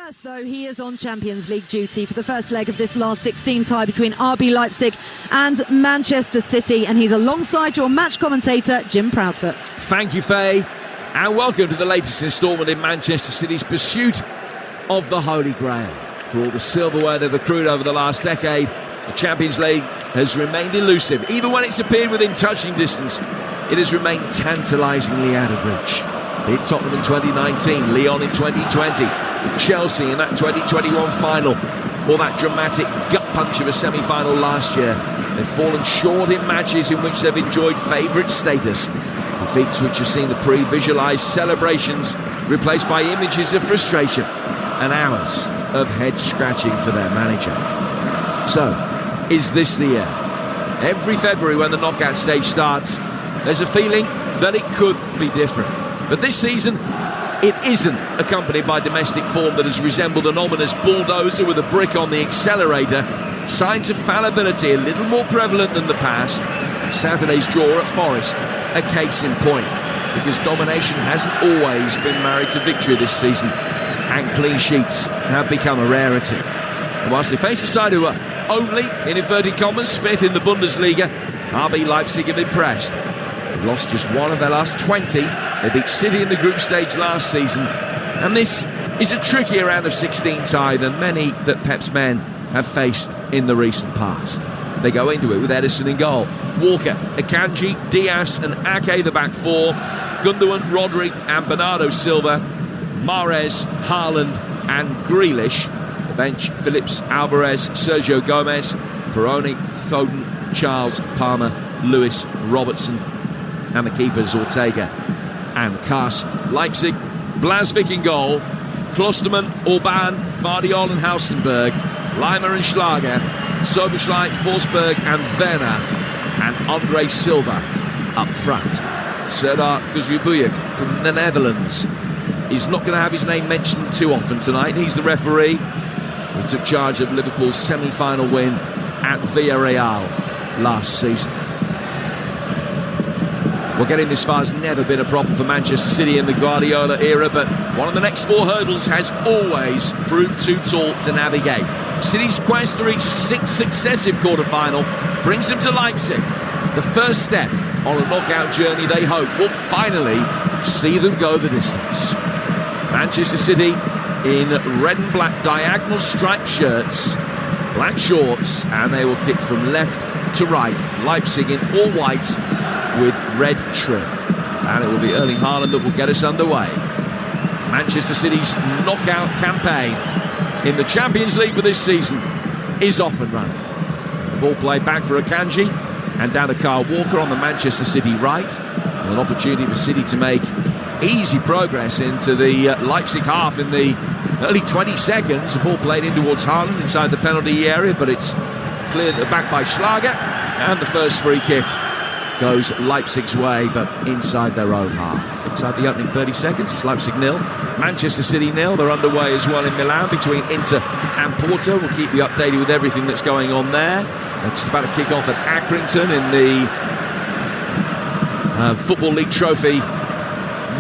First, though, he is on Champions League duty for the first leg of this last 16 tie between RB Leipzig and Manchester City, and he's alongside your match commentator, Jim Proudfoot. Thank you, Faye, and welcome to the latest instalment in Manchester City's pursuit of the Holy Grail. For all the silverware they've accrued over the last decade, the Champions League has remained elusive. Even when it's appeared within touching distance, it has remained tantalisingly out of reach. Be it Tottenham in 2019, Lyon in 2020, Chelsea in that 2021 final, or that dramatic gut punch of a semi-final last year. They've fallen short in matches in which they've enjoyed favourite status. Defeats which have seen the pre-visualised celebrations replaced by images of frustration and hours of head-scratching for their manager. So, is this the year? Every February when the knockout stage starts, there's a feeling that it could be different. But this season, it isn't accompanied by domestic form that has resembled an ominous bulldozer with a brick on the accelerator. Signs of fallibility a little more prevalent than the past. Saturday's draw at Forest, a case in point, because domination hasn't always been married to victory this season, and clean sheets have become a rarity. And whilst they face a side who are only, in inverted commas, fifth in the Bundesliga, RB Leipzig have impressed. They've lost just one of their last 20. They beat City in the group stage last season, and this is a trickier round of 16 tie than many that Pep's men have faced in the recent past. They go into it with Ederson in goal, Walker, Akanji, Diaz and Ake the back four, Gundogan, Rodri and Bernardo Silva, Mahrez, Haaland and Grealish. The bench, Phillips, Alvarez, Sergio Gomez, Peroni, Foden, Charles, Palmer, Lewis, Robertson, and the keepers Ortega and Kaas. Leipzig, Blasvik in goal, Klostermann, Orban, Vardiol and Hausenberg, Leimer and Schlager, Soboschlei, Forsberg and Werner, and Andre Silva up front. Serdar Kuzubuyuk from the Netherlands is not going to have his name mentioned too often tonight. He's the referee. He took charge of Liverpool's semi-final win at Villarreal last season. Well, getting this far has never been a problem for Manchester City in the Guardiola era, but one of the next four hurdles has always proved too tall to navigate. City's quest to reach a sixth successive quarter-final brings them to Leipzig. The first step on a knockout journey they hope will finally see them go the distance. Manchester City in red and black diagonal striped shirts, black shorts, and they will kick from left to right. Leipzig in all white with red trim, and it will be Erling Haaland that will get us underway. Manchester City's knockout campaign in the Champions League for this season is off and running. The ball played back for Akanji and down to Kyle Walker on the Manchester City right, and an opportunity for City to make easy progress into the Leipzig half in the early 20 seconds. The ball played in towards Haaland inside the penalty area, but it's cleared at the back by Schlager, and the first free kick goes Leipzig's way, but inside their own half. Inside the opening 30 seconds, it's Leipzig 0, Manchester City 0. They're underway as well in Milan between Inter and Porto. We'll keep you updated with everything that's going on there. They're just about to kick off at Accrington in the Football League Trophy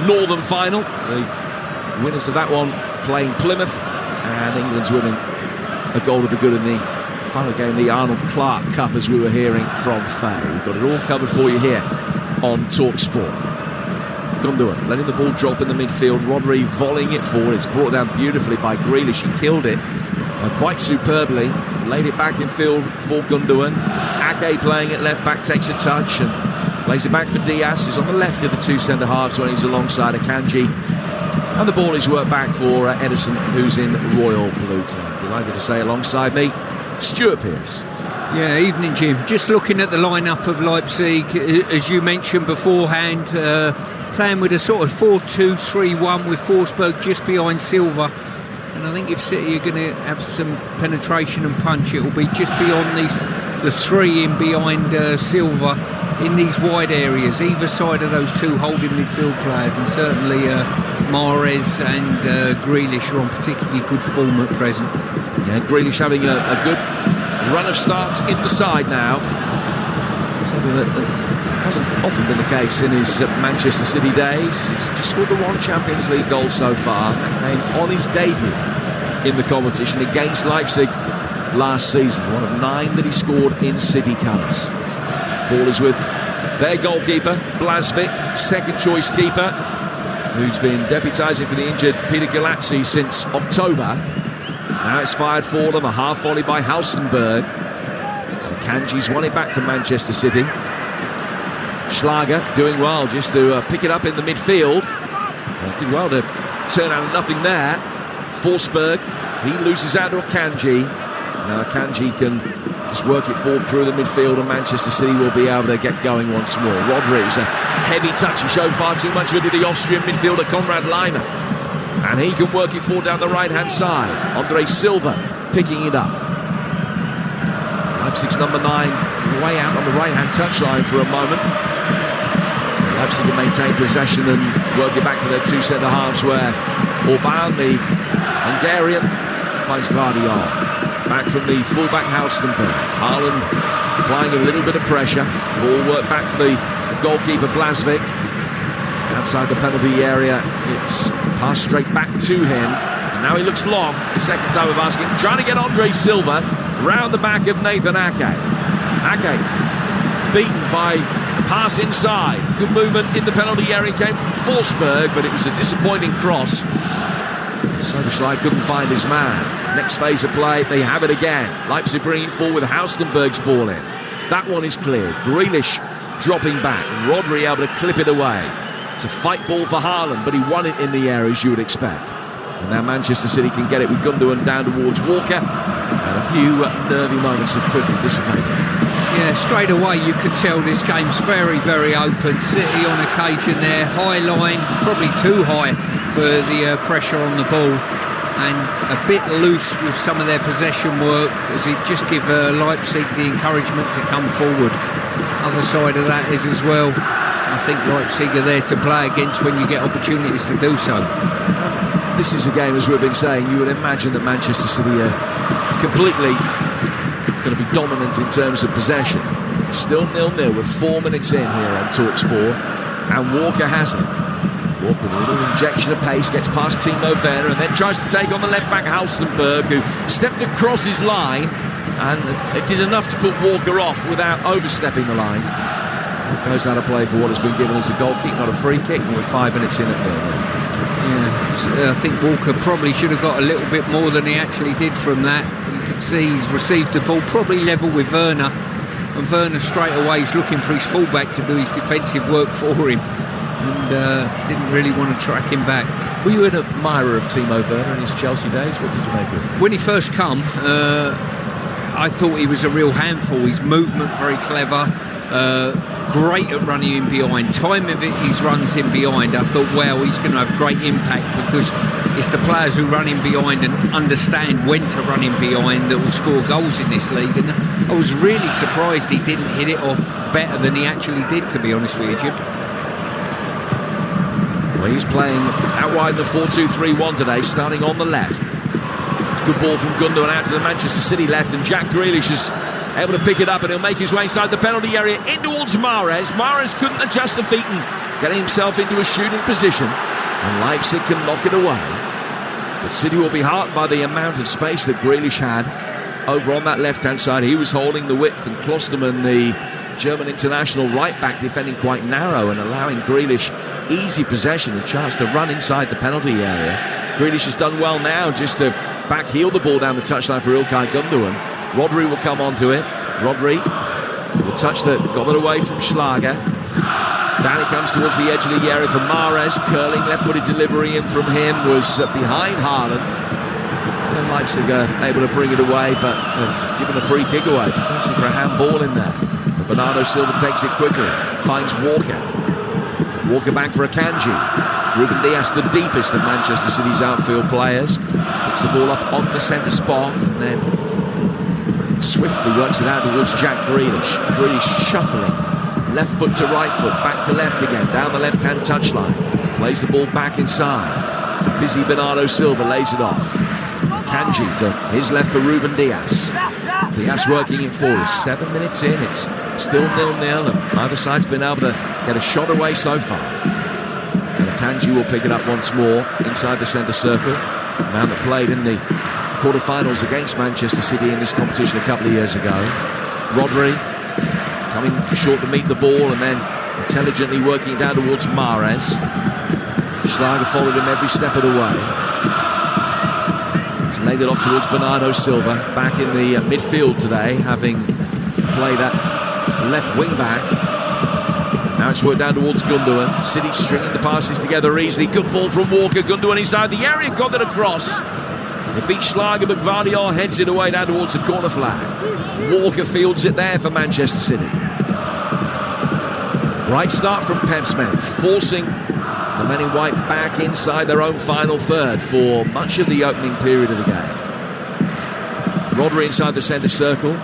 Northern Final. The winners of that one playing Plymouth, and England's winning a goal to the good in the final game, the Arnold Clark Cup, as we were hearing from Faye. We've got it all covered for you here on Talksport. Gundogan letting the ball drop in the midfield, Rodri volleying it forward. It's brought down beautifully by Grealish. He killed it quite superbly, laid it back in field for Gundogan. Ake playing it left back, takes a touch and lays it back for Diaz. He's on the left of the two centre halves when he's alongside Akanji, and the ball is worked back for Ederson, who's in royal blue tonight. Delighted to say alongside me, Stuart Pearce. Yeah, evening, Jim. Just looking at the lineup of Leipzig, as you mentioned beforehand, playing with a sort of 4-2-3-1 with Forsberg just behind Silva. And I think if City are going to have some penetration and punch, it will be just beyond the three in behind Silva in these wide areas, either side of those two holding midfield players. And certainly Mahrez and Grealish are on particularly good form at present. Yeah, Grealish having a good run of starts in the side now. Something that hasn't often been the case in his Manchester City days. He's just scored the one Champions League goal so far. That came on his debut in the competition against Leipzig last season. One of 9 that he scored in City colours. Ball is with their goalkeeper, Blasvik, second choice keeper, who's been deputising for the injured Peter Galazzi since October. Now it's fired for them, a half volley by Halstenberg. And Kanji's won it back from Manchester City. Schlager doing well just to pick it up in the midfield. Did well to turn out of nothing there. Forsberg, he loses out to Kanji. Now Kanji can just work it forward through the midfield, and Manchester City will be able to get going once more. Rodri, it's a heavy touch. He showed far too much of it to the Austrian midfielder Konrad Laimer. And he can work it forward down the right-hand side. Andre Silva picking it up. Leipzig's number 9 way out on the right-hand touchline for a moment. Leipzig can maintain possession and work it back to their 2 centre-halves, where Orban, the Hungarian, finds Guardiola. Back from the full-back Halstenberg. Haaland applying a little bit of pressure. Ball work back for the goalkeeper Blasvik. Outside the penalty area, it's passed straight back to him. And now he looks long. The second time of asking. Trying to get Andre Silva round the back of Nathan Ake. Ake beaten by a pass inside. Good movement in the penalty area. Came from Forsberg, but it was a disappointing cross. Soboslai couldn't find his man. Next phase of play, they have it again. Leipzig bringing it forward with Halstenberg's ball in. That one is cleared. Grealish dropping back. Rodri able to clip it away. It's a fight ball for Haaland, but he won it in the air, as you would expect. And now Manchester City can get it with Gundogan down towards Walker. And a few nervy moments have quickly dissipated. Yeah, straight away you could tell this game's very, very open. City on occasion there, high line, probably too high for the pressure on the ball, and a bit loose with some of their possession work, as it just give Leipzig the encouragement to come forward. Other side of that is as well, I think Leipzig are there to play against when you get opportunities to do so. This is a game, as we've been saying, you would imagine that Manchester City are completely going to be dominant in terms of possession. Still 0-0 with 4 minutes in here on Talksport, and Walker has it. Walker with a little injection of pace, gets past Timo Werner, and then tries to take on the left back Halstenberg, who stepped across his line, and it did enough to put Walker off without overstepping the line. It goes out of play for what has been given as a goal kick, not a free kick, and we're 5 minutes in at 0-0. Yeah, I think Walker probably should have got a little bit more than he actually did from that. You could see he's received the ball probably level with Werner, and Werner straight away is looking for his fullback to do his defensive work for him, and didn't really want to track him back. Were you an admirer of Timo Werner in his Chelsea days? What did you make of him? When he first come, I thought he was a real handful. His movement very clever, great at running in behind. Time of it, his runs in behind, I thought, wow, he's going to have great impact, because it's the players who run in behind and understand when to run in behind that will score goals in this league. And I was really surprised he didn't hit it off better than he actually did, to be honest with you, Jim. Well, he's playing out wide in the 4-2-3-1 today, starting on the left. It's a good ball from Gundogan out to the Manchester City left, and Jack Grealish is able to pick it up, and he'll make his way inside the penalty area in towards Mahrez. Mahrez couldn't adjust the feet and getting himself into a shooting position, and Leipzig can knock it away. But City will be heartened by the amount of space that Grealish had over on that left-hand side. He was holding the width, and Klostermann, the German international right back, defending quite narrow and allowing Grealish easy possession, a chance to run inside the penalty area. Grealish has done well now just to back heel the ball down the touchline for Ilkay Gundogan. Rodri will come onto it. Rodri, the touch that got it away from Schlager. Down it comes towards the edge of the area for Mahrez. Curling left-footed delivery in from him was behind Haaland. And then Leipzig are able to bring it away, but have given a free kick away, potentially for a handball in there. And Bernardo Silva takes it quickly, finds Walker. Walker back for Akanji. Ruben Dias, the deepest of Manchester City's outfield players, picks the ball up on the centre spot, and then swiftly works it out towards Jack Grealish. Grealish shuffling, left foot to right foot, back to left again, down the left-hand touchline. Plays the ball back inside. Busy Bernardo Silva lays it off. Kanji to his left for Ruben Dias. Dias working it forward. 7 minutes in, it's still 0-0, and either side's been able to get a shot away so far. And Kanji will pick it up once more inside the centre circle. A man that played in the quarter-finals against Manchester City in this competition a couple of years ago. Rodri coming short to meet the ball and then intelligently working down towards Mahrez. Schlager followed him every step of the way. He's laid it off towards Bernardo Silva, back in the midfield today, having played that left wing back. Now it's worked down towards Gundogan. City stringing the passes together easily. Good ball from Walker. Gundogan inside the area, got it across. The beat Schlager, but Gvardiol heads it away down towards the corner flag. Walker fields it there for Manchester City. Bright start from Pep's men, forcing the men in white back inside their own final third for much of the opening period of the game. Rodri inside the centre circle,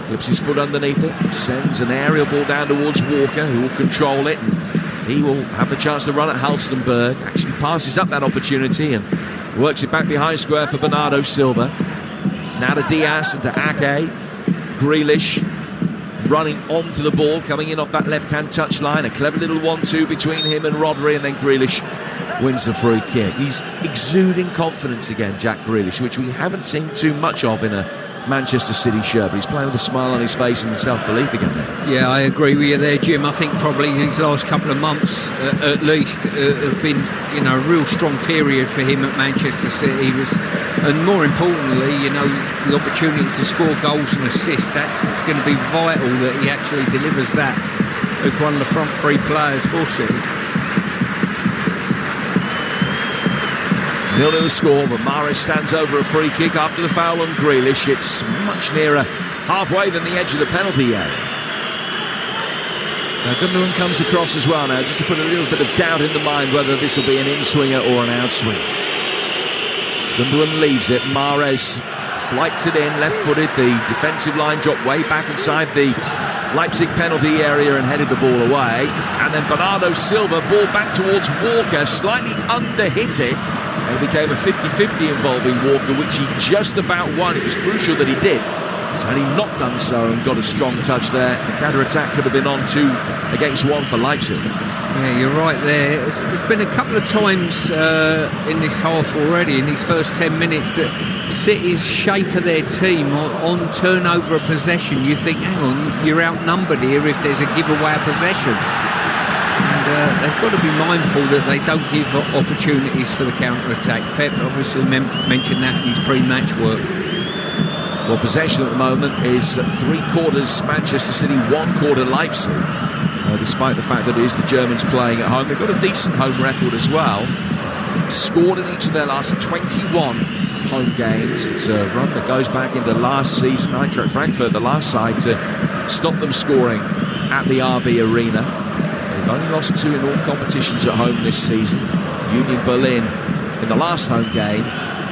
clips his foot underneath it, sends an aerial ball down towards Walker, who will control it, and he will have the chance to run at Halstenberg. Actually passes up that opportunity and works it back behind square for Bernardo Silva. Now to Diaz and to Ake. Grealish running onto the ball, coming in off that left-hand touchline. A clever little 1-2 between him and Rodri, and then Grealish wins the free kick. He's exuding confidence again, Jack Grealish, which we haven't seen too much of in a Manchester City shirt, but he's playing with a smile on his face and self-belief again there. Yeah, I agree with you there, Jim. I think probably these last couple of months at least have been, a real strong period for him at Manchester City. And more importantly, the opportunity to score goals and assists, it's going to be vital that he actually delivers that as one of the front three players for City. 0-0 score, but Mahrez stands over a free kick after the foul on Grealish. It's much nearer halfway than the edge of the penalty area. Now Gundogan comes across as well now, just to put a little bit of doubt in the mind whether this will be an in-swinger or an out-swinger. Gundogan leaves it, Mahrez flights it in, left-footed, the defensive line dropped way back inside the Leipzig penalty area and headed the ball away. And then Bernardo Silva, ball back towards Walker, slightly under-hit it. And it became a 50-50 involving Walker, which he just about won. It was crucial that he did. So had he not done so and got a strong touch there, the counter-attack could have been on 2 against 1 for Leipzig. Yeah, you're right there. It's been a couple of times in this half already, in these first 10 minutes, that City's shape of their team on turnover of possession, you think, hang on, you're outnumbered here if there's a giveaway of possession. And they've got to be mindful that they don't give opportunities for the counter-attack. Pep obviously mentioned that in his pre-match work. Well, possession at the moment is 3/4 Manchester City, 1/4 Leipzig. Despite the fact that it is the Germans playing at home. They've got a decent home record as well. Scored in each of their last 21 home games. It's a run that goes back into last season. Eintracht Frankfurt, the last side to stop them scoring at the RB Arena. They've only lost 2 in all competitions at home this season. Union Berlin in the last home game,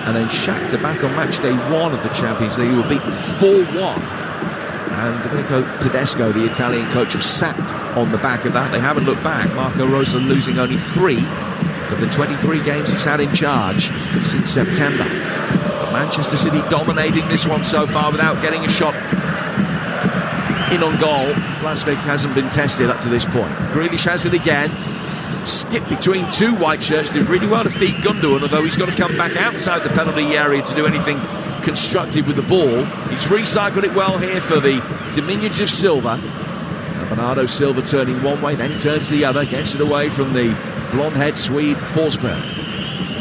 and then Shakhtar back on match day 1 of the Champions League, who were beaten 4-1. And Domenico Tedesco, the Italian coach, was sacked on the back of that. They haven't looked back. Marco Rose losing only 3 of the 23 games he's had in charge since September. But Manchester City dominating this one so far without getting a shot in on goal. Blasvik hasn't been tested up to this point. Grealish has it again. Skipped between 2 white shirts, did really well to feed Gundogan, although he's got to come back outside the penalty area to do anything constructive with the ball. He's recycled it well here for the diminutive Silva. And Bernardo Silva turning one way, then turns the other, gets it away from the blonde-haired Swede Forsberg.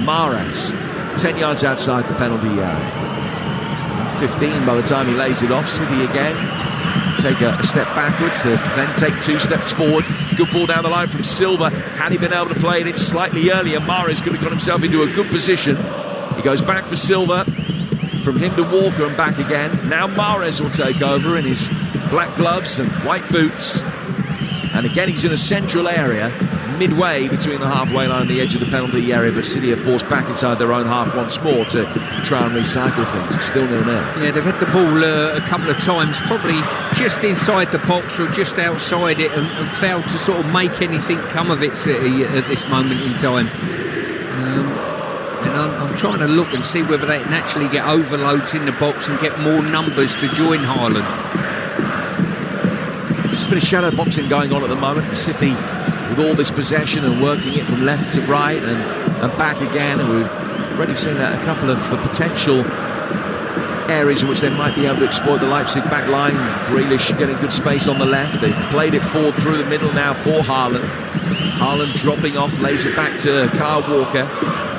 Mahrez, 10 yards outside the penalty area. 15 by the time he lays it off. City again take a step backwards to then take 2 steps forward. Good ball down the line from Silva. Had he been able to play it in slightly earlier, Mahrez could have got himself into a good position. He goes back for Silva. From him to Walker and back again. Now Mahrez will take over in his black gloves and white boots. And again he's in a central area, midway between the halfway line and the edge of the penalty area, but City are forced back inside their own half once more to try and recycle things. It's still 0-0. Yeah, they've had the ball a couple of times, probably just inside the box or just outside it, and failed to sort of make anything come of it, City, at this moment in time. And I'm trying to look and see whether they can actually get overloads in the box and get more numbers to join Haaland. There's a bit of shadow boxing going on at the moment. City with all this possession and working it from left to right and back again. And we've already seen a couple of potential areas in which they might be able to exploit the Leipzig back line. Grealish getting good space on the left. They've played it forward through the middle now for Haaland. Haaland dropping off, lays it back to Kyle Walker.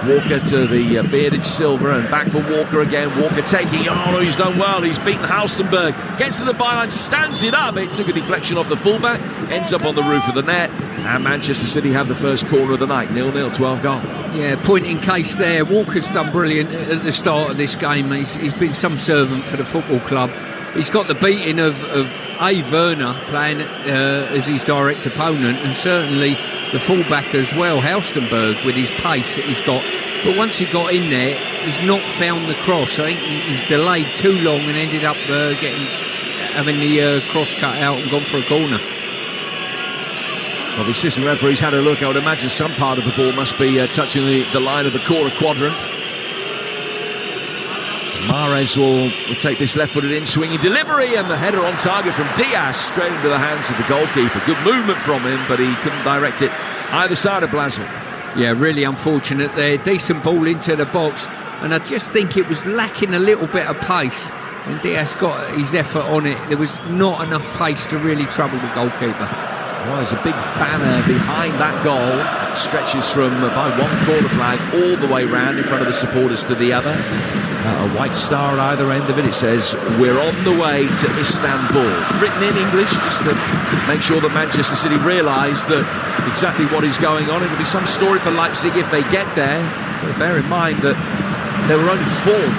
Walker to the bearded Silva, and back for Walker again. Walker taking, he's done well. He's beaten Halstenberg, gets to the byline, stands it up. It took a deflection off the fullback, ends up on the roof of the net, and Manchester City have the first corner of the night. 0-0, 12 goal. Yeah, point in case there. Walker's done brilliant at the start of this game. He's been some servant for the football club. He's got the beating of Werner playing as his direct opponent, and certainly the fullback as well, Halstenberg, with his pace that he's got. But once he got in there, he's not found the cross. I think he's delayed too long and ended up having the cross cut out and gone for a corner. Well, the assistant referee's had a look. I would imagine some part of the ball must be touching the line of the corner quadrant. Mahrez will take this left-footed in-swinging delivery, and the header on target from Diaz straight into the hands of the goalkeeper. Good movement from him, but he couldn't direct it either side of Blaswick. Yeah, really unfortunate there. Decent ball into the box, and I just think it was lacking a little bit of pace. And Diaz got his effort on it. There was not enough pace to really trouble the goalkeeper. Well, there's a big banner behind that goal. It stretches from by one corner flag all the way round in front of the supporters to the other. A white star at either end of it. It says, "We're on the way to Istanbul." Written in English, just to make sure that Manchester City realise that exactly what is going on. It'll be some story for Leipzig if they get there. But bear in mind that they were only formed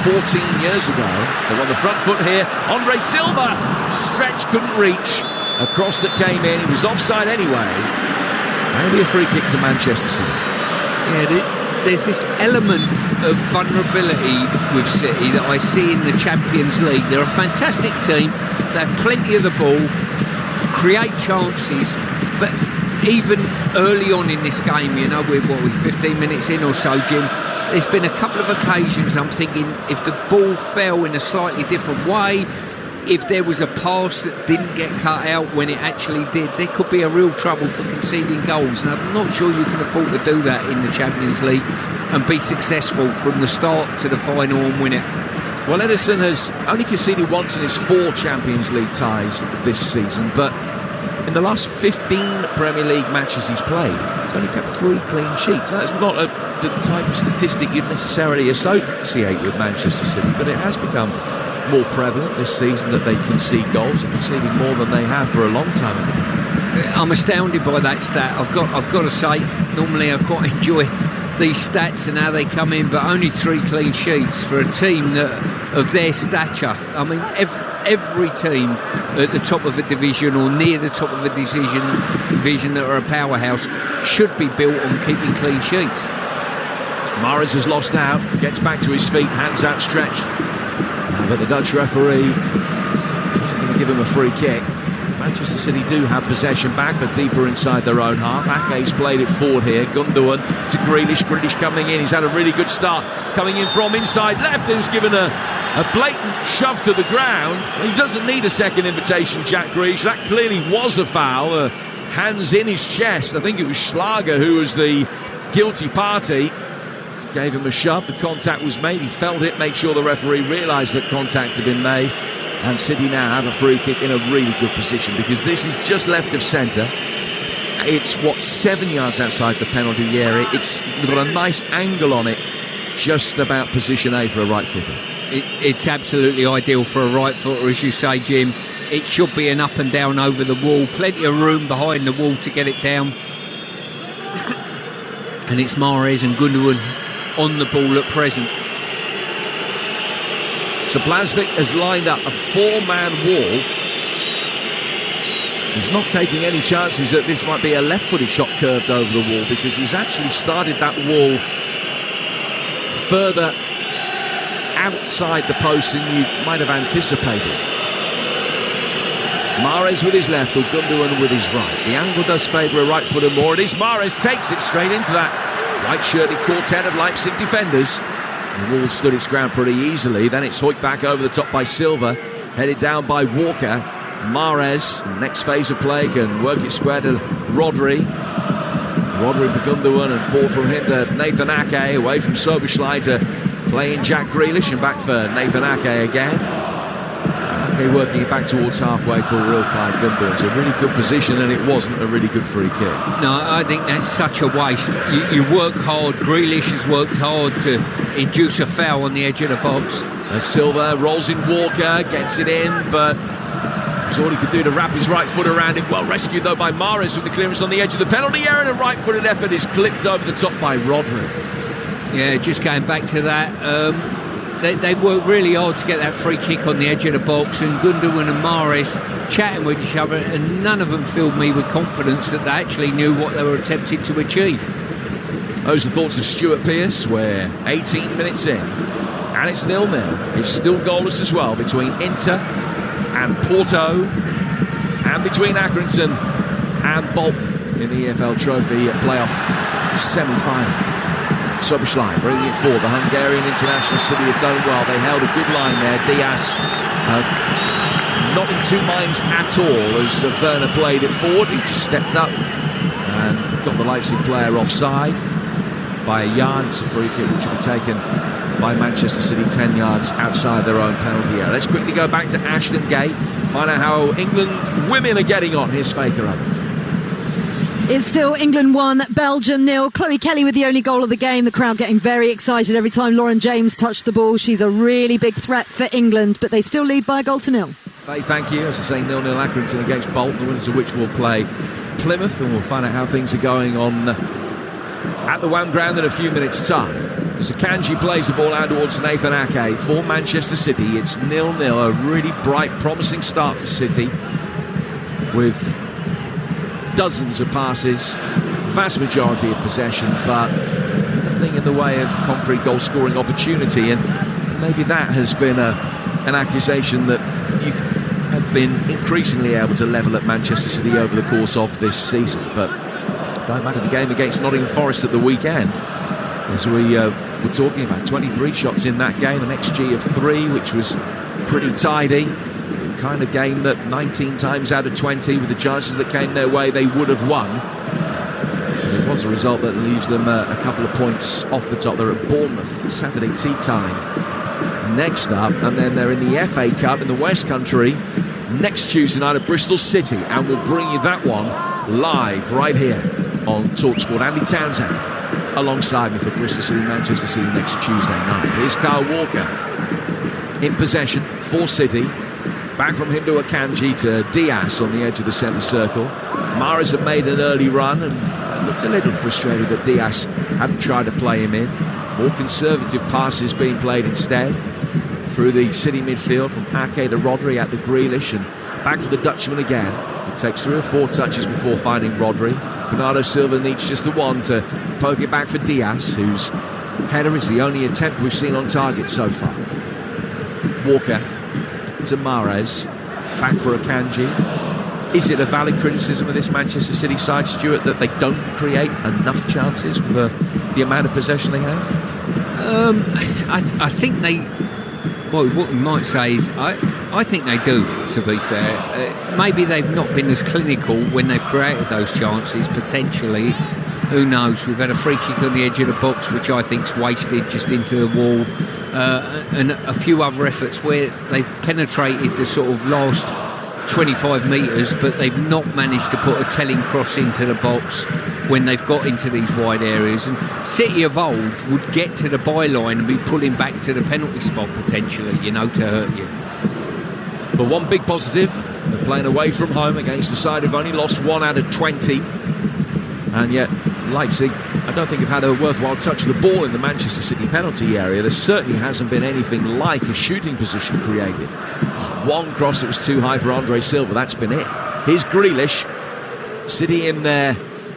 14 years ago. They're on the front foot here. Andre Silva, stretch, couldn't reach. A cross that came in, he was offside anyway. Maybe a free kick to Manchester City. Yeah, there's this element of vulnerability with City that I see in the Champions League. They're a fantastic team, they have plenty of the ball, create chances, but even early on in this game, we're 15 minutes in or so, Jim, there's been a couple of occasions I'm thinking if the ball fell in a slightly different way, if there was a pass that didn't get cut out when it actually did, there could be a real trouble for conceding goals. And I'm not sure you can afford to do that in the Champions League and be successful from the start to the final and win it. Well, Ederson has only conceded once in his 4 Champions League ties this season, but in the last 15 Premier League matches he's played, he's only kept 3 clean sheets. That's not the type of statistic you'd necessarily associate with Manchester City, but it has become more prevalent this season that they concede goals, and conceding more than they have for a long time. I'm astounded by that stat. I've got to say, normally I quite enjoy these stats and how they come in, but only 3 clean sheets for a team that of their stature. I mean, every team at the top of a division or near the top of a division that are a powerhouse should be built on keeping clean sheets. Mahrez has lost out, gets back to his feet, hands outstretched. But the Dutch referee isn't going to give him a free kick. Manchester City do have possession back, but deeper inside their own half. Ake's played it forward here. Gundogan to Grealish. Grealish coming in. He's had a really good start. Coming in from inside left. He was given a blatant shove to the ground. He doesn't need a second invitation, Jack Grealish. That clearly was a foul. Hands in his chest. I think it was Schlager who was the guilty party. Gave him a shove, the contact was made, he felt it, made sure the referee realised that contact had been made, and City now have a free kick in a really good position, because this is just left of centre. It's 7 yards outside the penalty area. It's got a nice angle on it, just about position A for a right footer. It's absolutely ideal for a right footer, as you say, Jim. It should be an up and down over the wall, plenty of room behind the wall to get it down. And it's Mahrez and Gundogan on the ball at present. So Blaswick has lined up a 4-man wall. He's not taking any chances that this might be a left-footed shot curved over the wall, because he's actually started that wall further outside the post than you might have anticipated. Mahrez with his left or Gundogan with his right. The angle does favour a right footer more. It is Mahrez, takes it straight into that white-shirted quartet of Leipzig defenders. The wall stood its ground pretty easily. Then it's hoiked back over the top by Silva, headed down by Walker. Mahrez, next phase of play, can work it square to Rodri. Rodri for Gundogan and 4 from him to Nathan Ake, away from Soboslai to play in Jack Grealish and back for Nathan Ake again. Ake working it back towards halfway for Ilkay Gundogan. It's a really good position, and it wasn't a really good free kick. No, I think that's such a waste. You work hard. Grealish has worked hard to induce a foul on the edge of the box. As Silva rolls in Walker, gets it in, but that's all he could do to wrap his right foot around it. Well rescued though by Mahrez with the clearance on the edge of the penalty area, and a right-footed effort is clipped over the top by Rodri. Yeah, just going back to that, they worked really hard to get that free kick on the edge of the box, and Gundogan and Mahrez chatting with each other, and none of them filled me with confidence that they actually knew what they were attempting to achieve. Those are thoughts of Stuart Pearce. We're 18 minutes in, and it's 0-0. It's still goalless as well between Inter and Porto, and between Accrington and Bolton in the EFL Trophy playoff semi-final. Soboslai bringing it forward. The Hungarian international City have done well. They held a good line there. Diaz not in two minds at all as Werner played it forward. He just stepped up and got the Leipzig player offside by a yard. It's a free kick which will be taken by Manchester City 10 yards outside their own penalty area. Let's quickly go back to Ashton Gate, find out how England women are getting on. Here's Faker Adams. It's still England 1, Belgium 0. Chloe Kelly with the only goal of the game. The crowd getting very excited every time Lauren James touched the ball. She's a really big threat for England, but they still lead by a goal to 0. Faye, thank you. As I say, 0-0 Accrington against Bolton, the winners of which will play Plymouth, and we'll find out how things are going on at the WAM ground in a few minutes' time. As Akanji plays the ball out towards Nathan Ake for Manchester City, it's 0-0. A really bright, promising start for City with dozens of passes, vast majority of possession, but nothing in the way of concrete goal-scoring opportunity. And maybe that has been an accusation that you have been increasingly able to level at Manchester City over the course of this season. But going back to the game against Nottingham Forest at the weekend, as we were talking about, 23 shots in that game, an XG of 3, which was pretty tidy. Kind of game that 19 times out of 20, with the chances that came their way, they would have won. And it was a result that leaves them a couple of points off the top. They're at Bournemouth Saturday tea time next up, and then they're in the FA Cup in the West Country next Tuesday night at Bristol City, and we'll bring you that one live right here on Talksport. Andy Townsend alongside me for Bristol City, Manchester City next Tuesday night. Here's Kyle Walker in possession for City. Back from him to Akanji to Diaz on the edge of the centre circle. Mahrez had made an early run and looked a little frustrated that Diaz hadn't tried to play him in. More conservative passes being played instead through the City midfield from Ake to Rodri at the Grealish, and back for the Dutchman again. It takes 3 or 4 touches before finding Rodri. Bernardo Silva needs just the one to poke it back for Diaz, whose header is the only attempt we've seen on target so far. Walker to Mahrez, back for Akanji. Is it a valid criticism of this Manchester City side, Stuart, that they don't create enough chances for the amount of possession they have? I think they... Well, what we might say is I think they do, to be fair. Maybe they've not been as clinical when they've created those chances, potentially. Who knows? We've had a free kick on the edge of the box, which I think's wasted just into the wall. And a few other efforts where they've penetrated the sort of last 25 metres, but they've not managed to put a telling cross into the box when they've got into these wide areas. And City of old would get to the byline and be pulling back to the penalty spot potentially, to hurt you. But one big positive, they're playing away from home against a side who've only lost 1 out of 20. And yet Leipzig, I don't think, have had a worthwhile touch of the ball in the Manchester City penalty area. There certainly hasn't been anything like a shooting position created. Just one cross that was too high for Andre Silva, that's been it. Here's Grealish. City in their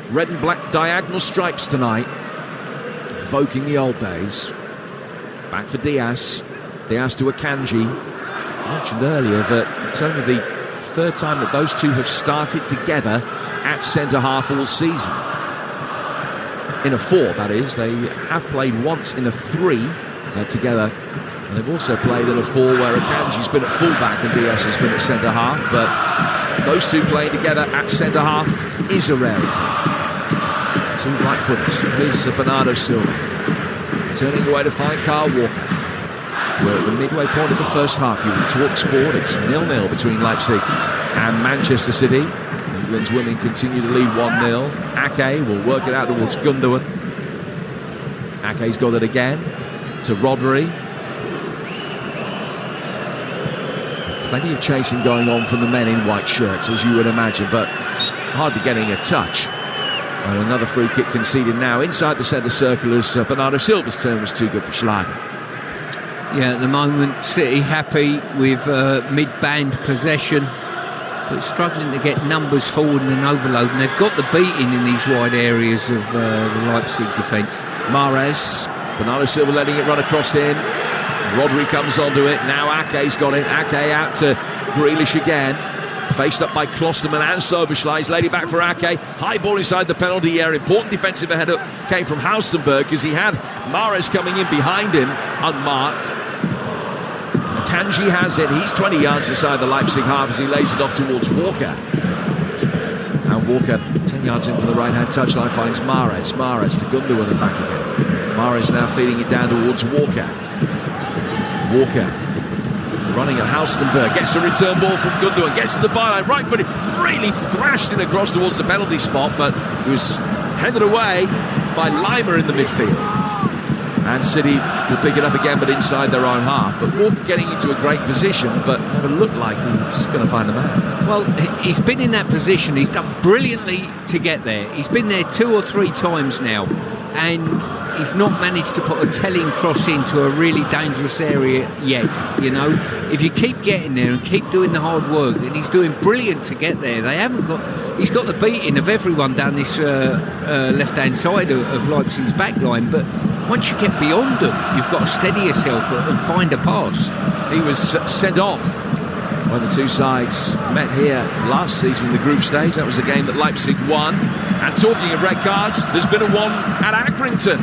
red and black diagonal stripes tonight, evoking the old days. Back for Diaz. Diaz to Akanji. I mentioned earlier that it's only the 3rd time that those two have started together at centre-half all season. In a 4, that is. They have played once in a 3 together, and they've also played in a 4 where Akanji's been at full-back and Diaz has been at centre-half, but those two playing together at centre-half is a rarity. Two right footers. Here's Bernardo Silva. Turning away to find Kyle Walker. We're at the midway point of the first half. You Talksport. It's 0-0 between Leipzig and Manchester City. England's women continue to lead 1-0. Ake will work it out towards Gundogan. Ake's got it again to Rodri. Plenty of chasing going on from the men in white shirts, as you would imagine, but hardly getting a touch. And another free kick conceded now inside the centre circle as Bernardo Silva's turn was too good for Schlager. Yeah, at the moment, City happy with mid-band possession, but struggling to get numbers forward and overload. And they've got the beating in these wide areas of the Leipzig defence. Mahrez, Bernardo Silva letting it run across him. Rodri comes onto it. Now Ake's got it. Ake out to Grealish again. Faced up by Klosterman and Soberschlei. He's laid it back for Ake. High ball inside the penalty area. Important defensive header came from Haustenberg because he had Mahrez coming in behind him unmarked. Kanji has it. He's 20 yards inside the Leipzig half as he lays it off towards Walker. And Walker 10 yards in from the right hand touchline finds Mahrez. Mahrez to Gundogan and back again. Mahrez now feeding it down towards Walker. Walker running at Haustenberg, gets a return ball from Gundogan, gets to the byline, right footed, really thrashed it across towards the penalty spot, but it was headed away by Lima in the midfield. And City will pick it up again, but inside their own half. But Walker getting into a great position, but never looked like he was going to find the man. Well, he's been in that position. He's done brilliantly to get there. He's been there 2 or 3 times now, and he's not managed to put a telling cross into a really dangerous area yet. You know, if you keep getting there and keep doing the hard work, and he's doing brilliant to get there. He's got the beating of everyone down this left-hand side of Leipzig's backline, but once you get beyond them, you've got to steady yourself and find a pass. He was sent off when the two sides met here last season in the group stage. That was a game that Leipzig won. And talking of red cards, there's been a one at Accrington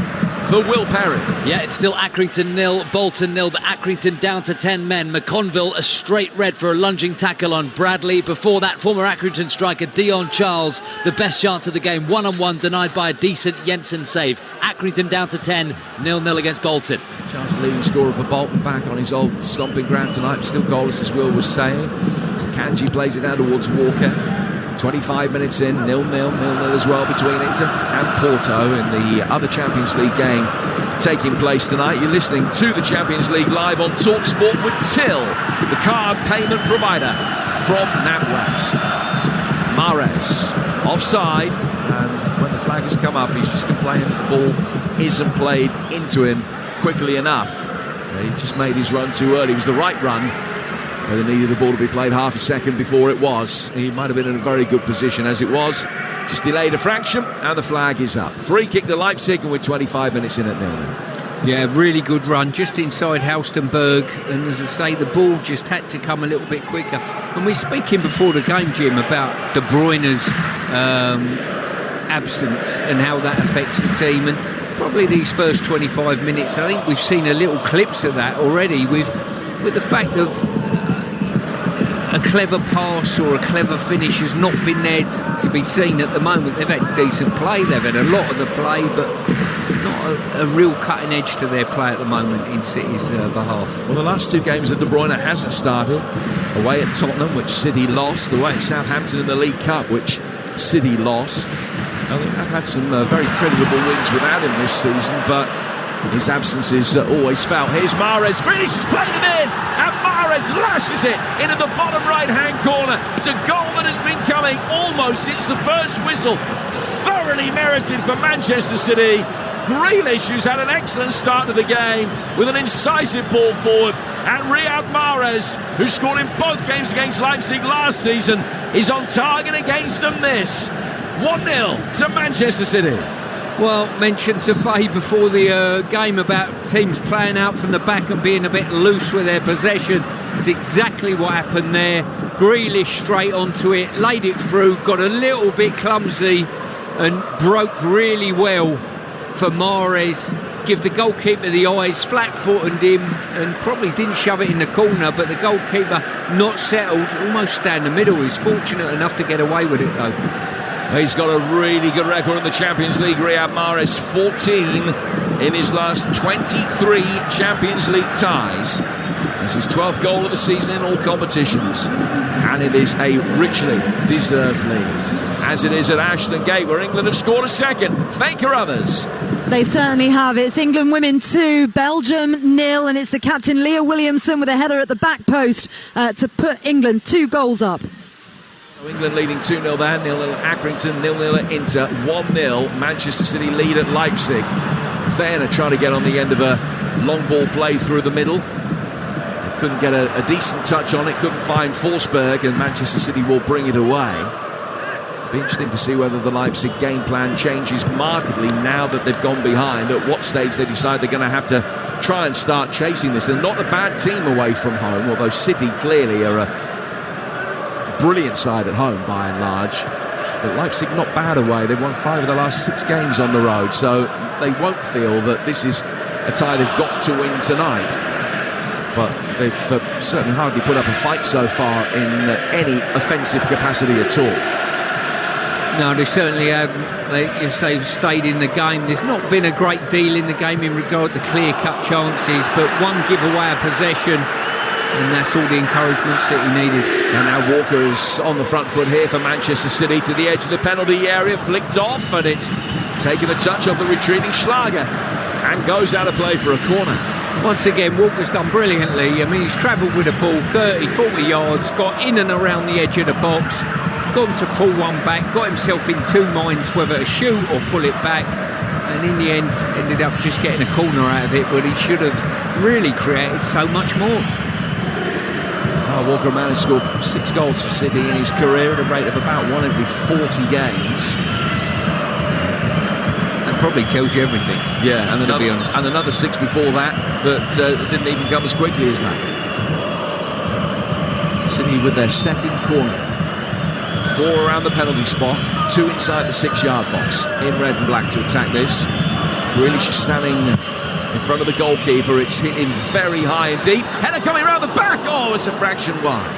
for Will Perry. Yeah, it's still Accrington 0, Bolton 0, but Accrington down to 10 men. McConville a straight red for a lunging tackle on Bradley. Before that, former Accrington striker Dion Charles, the best chance of the game, 1-on-1 denied by a decent Jensen save. Accrington down to 10, 0-0 against Bolton. Charles, the leading scorer for Bolton, back on his old stomping ground tonight, still goalless as Will was saying. So Kanji plays it down towards Walker. 25 minutes in, 0-0 as well between Inter and Porto in the other Champions League game taking place tonight. You're listening to the Champions League live on Talksport with Till, the card payment provider from NatWest. Mahrez offside, and when the flag has come up, he's just complaining that the ball isn't played into him quickly enough. He just made his run too early. It was the right run, but they needed the ball to be played half a second before it was. He might have been in a very good position as it was. Just delayed a fraction, and the flag is up. Free kick to Leipzig, and we're 25 minutes in at 0-0. Yeah, really good run, just inside Haustenberg. And as I say, the ball just had to come a little bit quicker. And we're speaking before the game, Jim, about De Bruyne's absence and how that affects the team. And probably these first 25 minutes, I think we've seen a little clips of that already with the fact of a clever pass or a clever finish has not been there to be seen at the moment. They've had decent play, they've had a lot of the play, but not a real cutting edge to their play at the moment in City's behalf. Well, the last 2 games that De Bruyne hasn't started, away at Tottenham, which City lost, away at Southampton in the League Cup, which City lost. I think they've had some very creditable wins without him this season, but his absence is always felt. Here's Mahrez. Grealish has played him in, and Mahrez lashes it into the bottom right-hand corner. It's a goal that has been coming almost since the first whistle. Thoroughly merited for Manchester City. Grealish, who's had an excellent start to the game with an incisive ball forward, and Riyad Mahrez, who scored in both games against Leipzig last season, is on target against them this. 1-0 to Manchester City. Well, mentioned to Faye before the game about teams playing out from the back and being a bit loose with their possession. It's exactly what happened there. Grealish straight onto it, laid it through, got a little bit clumsy and broke really well for Mahrez. Give the goalkeeper the eyes, flat-footed him, and probably didn't shove it in the corner, but the goalkeeper not settled, almost down the middle. He's fortunate enough to get away with it though. He's got a really good record in the Champions League. Riyad Mahrez, 14 in his last 23 Champions League ties. This is his 12th goal of the season in all competitions. And it is a richly deserved lead, as it is at Ashton Gate, where England have scored a second. Fake or others? They certainly have. It's England women 2, Belgium 0, and it's the captain Leah Williamson with a header at the back post to put England 2 goals up. England leading 2-0 there, 0-0 at Accrington, 0-0 at Inter, 1-0 Manchester City lead at Leipzig. Werner trying to get on the end of a long ball play through the middle. They couldn't get a decent touch on it, couldn't find Forsberg, and Manchester City will bring it away. Be interesting to see whether the Leipzig game plan changes markedly now that they've gone behind, at what stage they decide they're going to have to try and start chasing this. They're not a bad team away from home, although City clearly are a brilliant side at home by and large, but Leipzig not bad away. They've won 5 of the last 6 games on the road, so they won't feel that this is a tie they've got to win tonight. But they've certainly hardly put up a fight so far in any offensive capacity at all. No, they certainly haven't. They've stayed in the game. There's not been a great deal in the game in regard to clear-cut chances, but one giveaway of possession, and that's all the encouragement City needed. And now Walker is on the front foot here for Manchester City, to the edge of the penalty area, flicked off, and it's taken a touch off the retreating Schlager and goes out of play for a corner. Once again, Walker's done brilliantly. I mean, he's travelled with the ball 30, 40 yards, got in and around the edge of the box, gone to pull one back, got himself in 2 minds whether to shoot or pull it back, and in the end ended up just getting a corner out of it, but he should have really created so much more. Walker managed to score 6 goals for City in his career at a rate of about 1 every 40 games. That probably tells you everything. Yeah, and another 6 before that didn't even come as quickly as that. City with their second corner. 4 around the penalty spot, 2 inside the 6-yard box in red and black to attack this. Grealish is standing in front of the goalkeeper. It's hit in very high and deep. Header coming around the back. Oh, it's a fraction wide.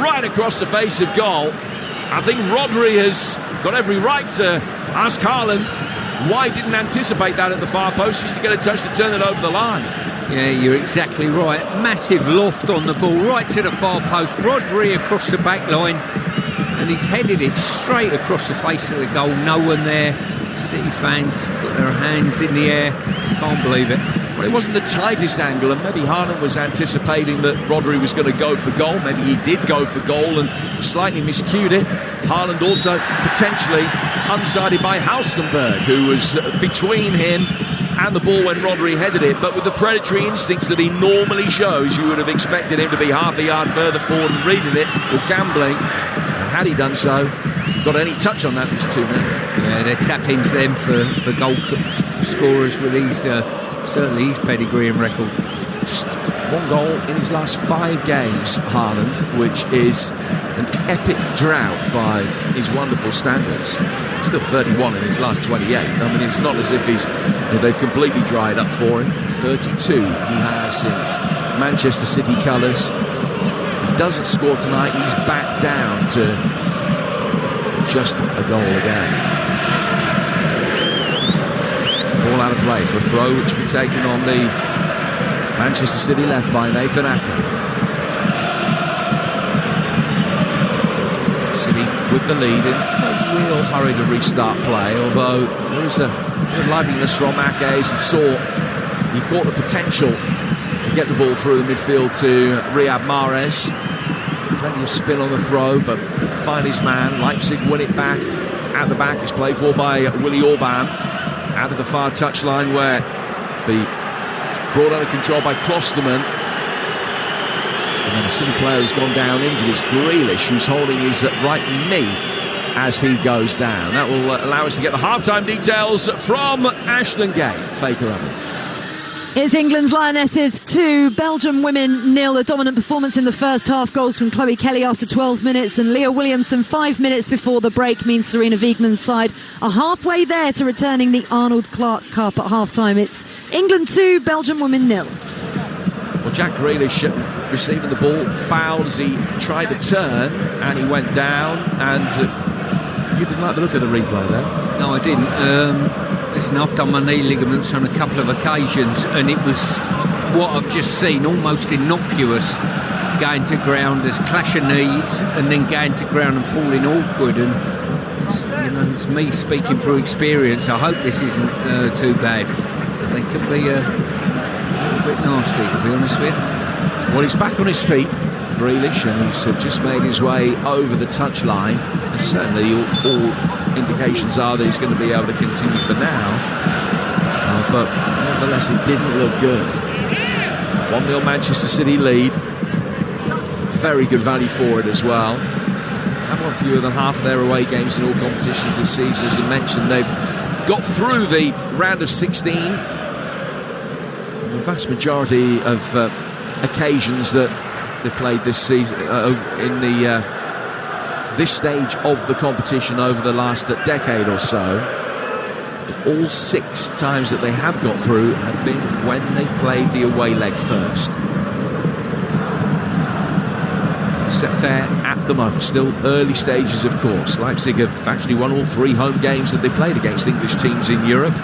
Right across the face of goal. I think Rodri has got every right to ask Haaland why didn't anticipate that at the far post, just to get a touch to turn it over the line. Yeah, you're exactly right. Massive loft on the ball, right to the far post. Rodri across the back line, and he's headed it straight across the face of the goal. No one there. City fans got their hands in the air. Can't believe it. Well, it wasn't the tightest angle, and maybe Haaland was anticipating that Rodri was going to go for goal. Maybe he did go for goal and slightly miscued it. Haaland also potentially unsided by Halstenberg, who was between him and the ball when Rodri headed it, but with the predatory instincts that he normally shows, you would have expected him to be half a yard further forward and reading it, or gambling. And had he done so, got any touch on that, it was 2-0. Yeah, they're tap-ins then for goal scorers with these, certainly his pedigree and record. Just 1 goal in his last 5 games, Haaland, which is an epic drought by his wonderful standards. Still 31 in his last 28. I mean, it's not as if they've completely dried up for him. 32 he has in Manchester City colours. If he doesn't score tonight, he's back down to just a goal a game. Ball out of play for a throw, which will be taken on the Manchester City left by Nathan Ake. City with the lead, in no real hurry to restart play, although there is a bit of liveliness from Ake as he thought the potential to get the ball through the midfield to Riyad Mahrez. Plenty of spin on the throw, but couldn't find his man. Leipzig win it back. At the back is played for by Willy Orban. Out of the far touchline, where the brought under control by Klosterman. And then a City player has gone down injured. It's Grealish who's holding his right knee as he goes down. That will allow us to get the half-time details from Ashton Gate. Faker others. It's England's Lionesses 2, Belgium women 0. A dominant performance in the first half. Goals from Chloe Kelly after 12 minutes and Leah Williamson 5 minutes before the break means Serena Wiegmann's side are halfway there to returning the Arnold Clark Cup at half-time. It's England 2, Belgium women 0. Well, Jack Grealish receiving the ball, fouled as he tried to turn, and he went down, and You didn't like the look of the replay there? No, I didn't. Listen, I've done my knee ligaments on a couple of occasions, and it was what I've just seen, almost innocuous, going to ground as clash of knees and then going to ground and falling awkward. And it's me speaking through experience. I hope this isn't too bad, but they could be a little bit nasty, to be honest with you. Well, he's back on his feet, Grealish, and he's just made his way over the touchline. And certainly all indications are that he's going to be able to continue for now. But nevertheless, it didn't look good. 1-0 Manchester City lead. Very good value for it as well. Have won fewer than half of their away games in all competitions this season. As I mentioned, they've got through the round of 16. The vast majority of occasions that they played this season in the this stage of the competition over the last decade or so, all 6 times that they have got through have been when they've played the away leg first. Set fair at the moment, still early stages of course. Leipzig have actually won all 3 home games that they played against English teams in Europe,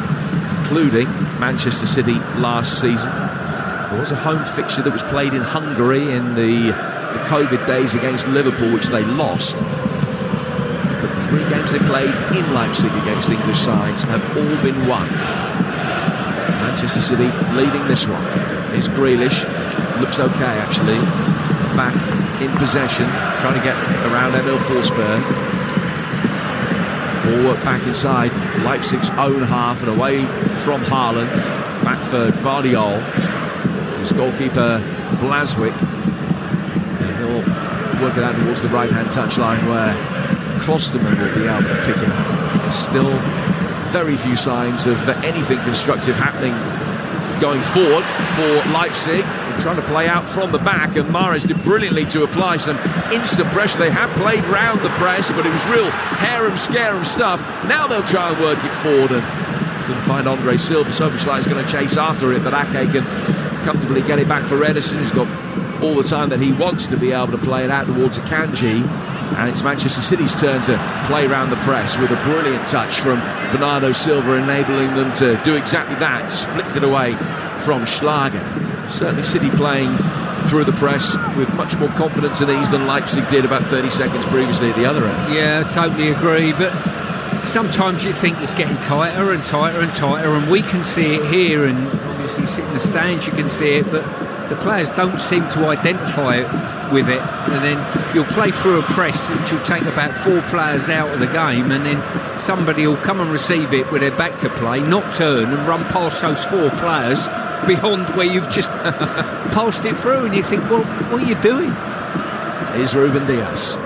including Manchester City last season. There was a home fixture that was played in Hungary in the COVID days against Liverpool, which they lost. But the 3 games they played in Leipzig against English sides have all been won. Manchester City leading this one. Here's Grealish, looks okay actually, back in possession, trying to get around Emil Forsberg. Ball work back inside Leipzig's own half and away from Haaland. Back for Guardiola. His goalkeeper Blaswick. And he'll work it out towards the right-hand touchline where Klosterman will be able to pick it up. Still very few signs of anything constructive happening going forward for Leipzig. They're trying to play out from the back, and Mahrez did brilliantly to apply some instant pressure. They have played round the press, but it was real harem-scarum stuff. Now they'll try and work it forward, and couldn't find Andre Silva. Soboslai's going to chase after it, but Ake can comfortably get it back for Ederson, who's got all the time that he wants to be able to play it out towards Akanji. And it's Manchester City's turn to play round the press with a brilliant touch from Bernardo Silva, enabling them to do exactly that. Just flicked it away from Schlager. Certainly City playing through the press with much more confidence and ease than Leipzig did about 30 seconds previously at the other end. Yeah, I totally agree, but sometimes you think it's getting tighter and tighter and tighter, and we can see it here, and obviously sitting in the stands you can see it, but the players don't seem to identify it with it. And then you'll play through a press which will take about 4 players out of the game, and then somebody will come and receive it with their back to play, not turn and run past those 4 players beyond where you've just passed it through, and you think, well, what are you doing? Here's Ruben Dias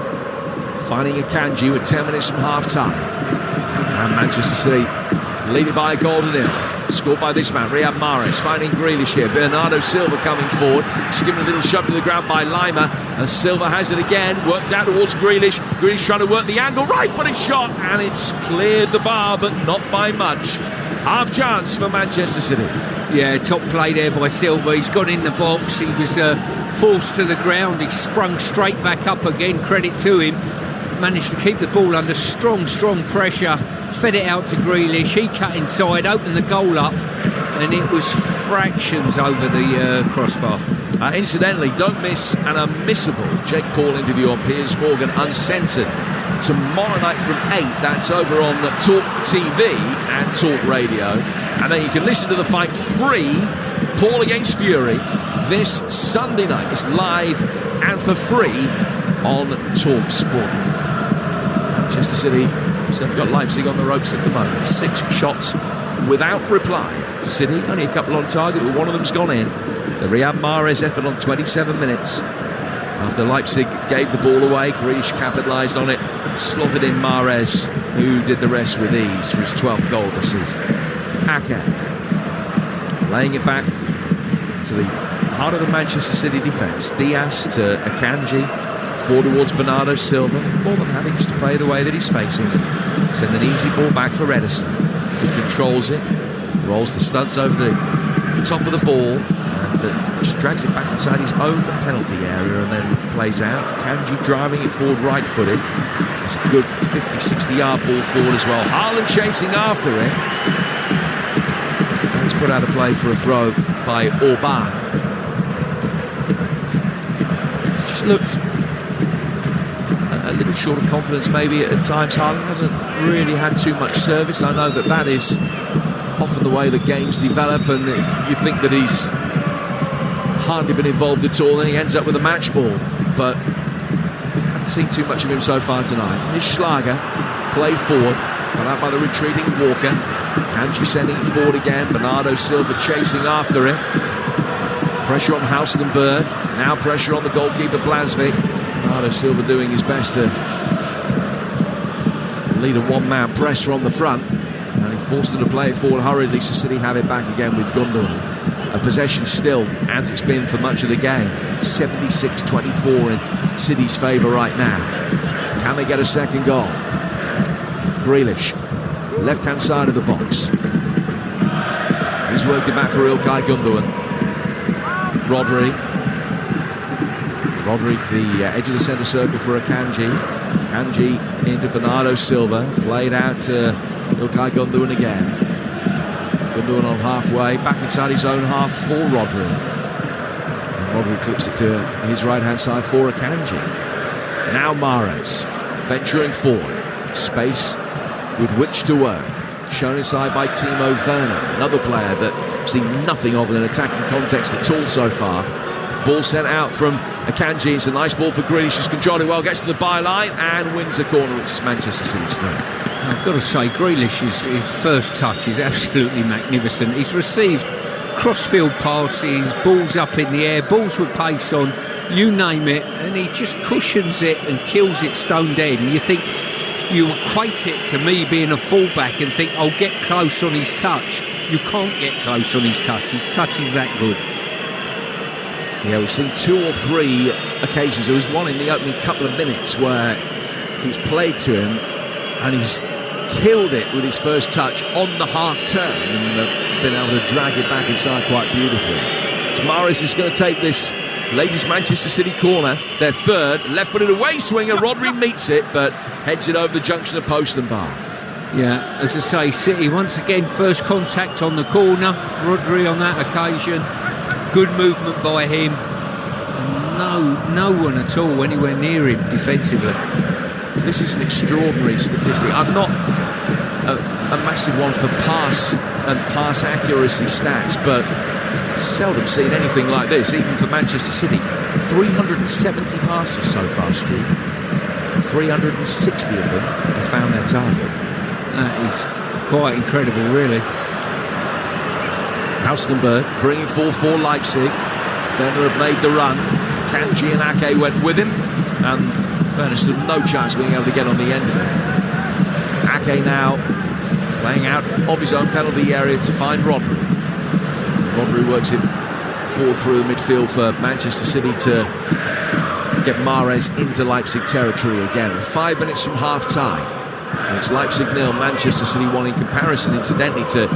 finding Akanji with 10 minutes from half-time. And Manchester City leading by a goal to 0. Scored by this man, Riyad Mahrez, finding Grealish here. Bernardo Silva coming forward. Just given a little shove to the ground by Lima. And Silva has it again. Worked out towards Grealish. Grealish trying to work the angle. Right-footed shot. And it's cleared the bar, but not by much. Half chance for Manchester City. Yeah, top play there by Silva. He's got in the box. He was forced to the ground. He sprung straight back up again. Credit to him. Managed to keep the ball under strong pressure, fed it out to Grealish. He cut inside, opened the goal up, and it was fractions over the crossbar. Incidentally, don't miss an unmissable Jake Paul interview on Piers Morgan Uncensored tomorrow night from 8. That's over on Talk TV and Talk Radio, and then you can listen to the fight free, Paul against Fury, this Sunday night. It's live and for free on Talksport. Manchester City certainly got Leipzig on the ropes at the moment. 6 shots without reply for City. Only a couple on target, but one of them's gone in. The Riyad Mahrez effort on 27 minutes. After Leipzig gave the ball away, Grealish capitalised on it, slotted in Mahrez, who did the rest with ease for his 12th goal this season. Ake laying it back to the heart of the Manchester City defence. Diaz to Akanji. Forward towards Bernardo Silva, more than happy just to play the way that he's facing it. Send an easy ball back for Ederson, who controls it, rolls the studs over the top of the ball, and that just drags it back inside his own penalty area and then plays out. Kanji driving it forward right-footed. It's a good 50-60 yard ball forward as well. Haaland chasing after it. And it's put out of play for a throw by Orban. It's just looked a little short of confidence maybe at times. Haaland hasn't really had too much service. I know that is often the way that games develop, and you think that he's hardly been involved at all, and he ends up with a match ball. But I haven't seen too much of him so far tonight. Here's Schlager, played forward, cut out by the retreating Walker. Kanji sending it forward again. Bernardo Silva chasing after it. Pressure on Halstenberg. Now pressure on the goalkeeper Blasvik. Bernardo Silva doing his best to lead a one-man press from the front. And he forced them to play it forward hurriedly, so City have it back again with Gundogan. A possession still, as it's been for much of the game. 76-24 in City's favour right now. Can they get a second goal? Grealish, left-hand side of the box. He's worked it back for Ilkay Gundogan. Rodri to the edge of the centre circle for Akanji. Akanji into Bernardo Silva. Played out to Ilkay Gundogan again. Gundogan on halfway, back inside his own half for Rodri. And Rodri clips it to his right-hand side for Akanji. Now Mahrez, venturing forward. Space with which to work. Shown inside by Timo Werner, another player that we've seen nothing of in an attacking context at all so far. Ball sent out from Akanji. It's a nice ball for Grealish, who's controlled it well, gets to the byline and wins the corner, which is Manchester City's third. I've got to say, Grealish, his first touch is absolutely magnificent. He's received cross-field passes, balls up in the air, balls with pace on, you name it, and he just cushions it and kills it stone dead. And you think, you equate it to me being a fullback and think, I'll get close on his touch. You can't get close on his touch. His touch is that good. Yeah, we've seen 2 or 3 occasions. There was one in the opening couple of minutes where it was played to him and he's killed it with his first touch on the half turn and been able to drag it back inside quite beautifully. So Mahrez is going to take this latest Manchester City corner, their third, left-footed away swinger. Rodri meets it, but heads it over the junction of post and bar. Yeah, as I say, City once again first contact on the corner. Rodri on that occasion, good movement by him. And no one at all anywhere near him defensively. This is an extraordinary statistic. I'm not a massive one for pass and pass accuracy stats, but I've seldom seen anything like this, even for Manchester City. 370 passes so far, Stu. 360 of them have found their target. That is quite incredible, really. Halstenberg bringing forward for Leipzig. Werner had made the run. Kanji and Ake went with him, and Werner stood no chance of being able to get on the end of it. Ake now playing out of his own penalty area to find Rodri. Rodri works it forward through the midfield for Manchester City to get Mahrez into Leipzig territory again. 5 minutes from half-time. It's Leipzig 0, Manchester City 1 in comparison, incidentally, to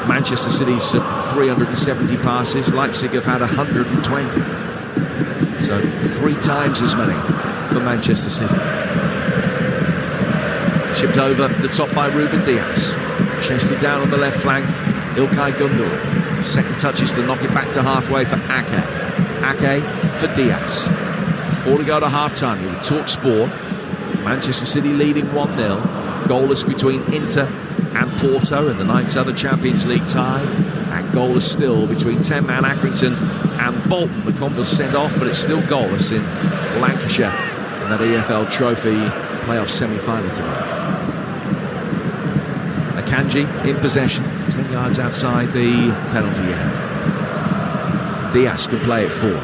Manchester City's 370 passes. Leipzig have had 120. So 3 times as many for Manchester City. Chipped over the top by Ruben Dias. Chested down on the left flank, Ilkay Gundogan. Second touches to knock it back to halfway for Ake. Ake for Dias. 4 to go to half-time here with Talksport. Manchester City leading 1-0. Goalless between Inter and Porto in the night's other Champions League tie. And goalless still between 10-man Accrington and Bolton. The Convers sent off, but it's still goalless in Lancashire in that EFL Trophy playoff semi-final tonight. Akanji in possession, 10 yards outside the penalty area. Dias can play it forward.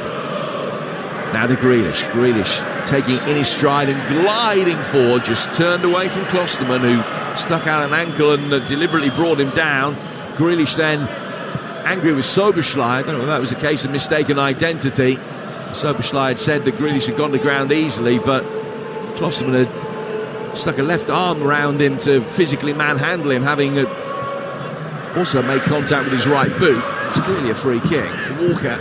Now to Grealish. Grealish taking in his stride and gliding forward, just turned away from Klosterman, who stuck out an ankle and deliberately brought him down. Grealish then angry with Soboslai. I don't know if that was a case of mistaken identity. Soboslai had said that Grealish had gone to ground easily, but Klosterman had stuck a left arm around him to physically manhandle him, having also made contact with his right boot. It's clearly a free kick. Walker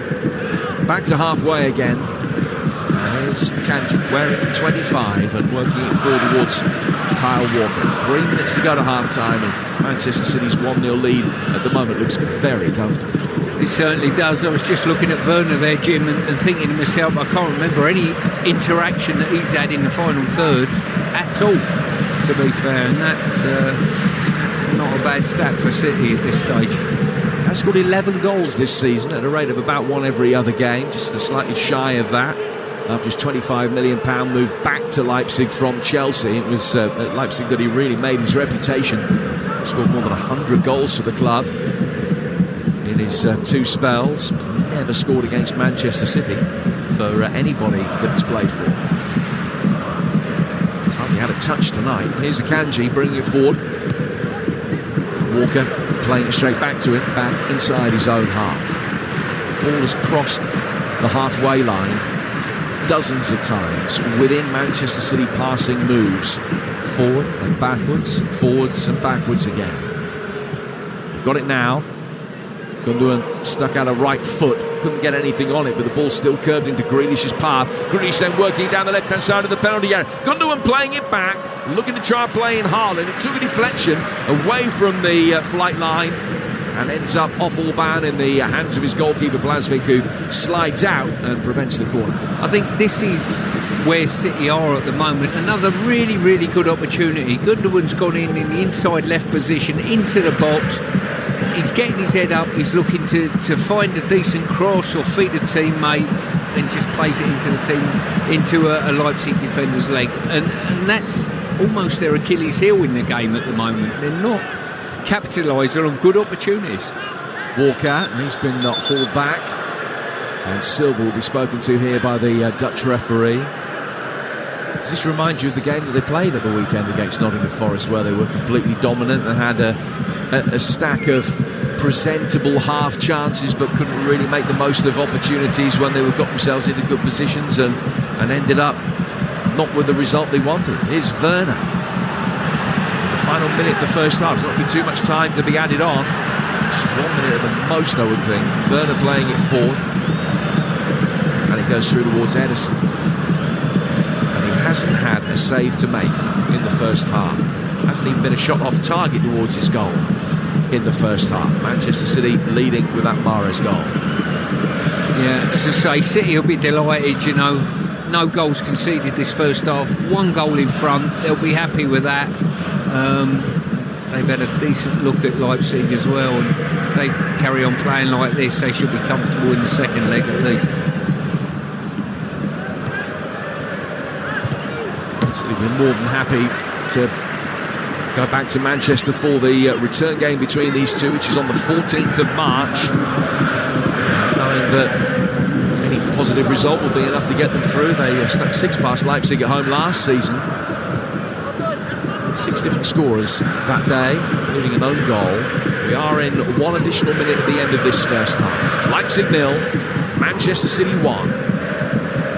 Back to halfway again. And here's Kanji wearing 25 and working it forward towards Kyle Walker. 3 minutes to go to half-time, and Manchester City's 1-0 lead at the moment looks very comfortable. It certainly does. I was just looking at Werner there, Jim, and thinking to myself, I can't remember any interaction that he's had in the final third at all, to be fair, and that's not a bad stat for City at this stage. Has scored 11 goals this season at a rate of about one every other game, just slightly shy of that. After his £25 million move back to Leipzig from Chelsea, it was at Leipzig that he really made his reputation. Scored more than 100 goals for the club in his two spells. He's never scored against Manchester City for anybody that he's played for. He's hardly had a touch tonight. Here's Akanji bringing it forward. Walker playing it straight back to him, back inside his own half. Ball has crossed the halfway line dozens of times within Manchester City passing moves. Forward and backwards, forwards and backwards again. Got it now. Gundogan stuck out a right foot, couldn't get anything on it, but the ball still curved into Grealish's path. Grealish then working down the left-hand side of the penalty area. Gundogan playing it back, looking to try and play in Haaland. It took a deflection away from the flight line and ends up off Orban in the hands of his goalkeeper Blasvik, who slides out and prevents the corner. I think this is where City are at the moment. Another really, really good opportunity. Gundogan's gone in the inside left position into the box. He's getting his head up, he's looking to find a decent cross or feed a teammate, and just plays it into the team, into a Leipzig defender's leg, and that's almost their Achilles heel in the game at the moment. They're not capitalising on good opportunities. Walker, he's been hauled back, and Silva will be spoken to here by the Dutch referee. Does this remind you of the game that they played at the weekend against Nottingham Forest, where they were completely dominant and had a stack of presentable half chances, but couldn't really make the most of opportunities when they got themselves into good positions and ended up not with the result they wanted? Here's Werner. The final minute of the first half. There's not been too much time to be added on. Just 1 minute at the most, I would think. Werner playing it forward, and it goes through towards Ederson. And he hasn't had a save to make in the first half. Hasn't even been a shot off target towards his goal in the first half. Manchester City leading with that Mahrez goal. Yeah, as I say, City will be delighted, you know. No goals conceded this first half. 1 goal in front. They'll be happy with that. They've had a decent look at Leipzig as well, and if they carry on playing like this, they should be comfortable in the second leg at least. City will be more than happy to go back to Manchester for the return game between these two, which is on the 14th of March, knowing that any positive result will be enough to get them through. They stuck 6 past Leipzig at home last season. 6 different scorers that day, including an own goal. We are in 1 additional minute at the end of this first half. Leipzig 0, Manchester City 1.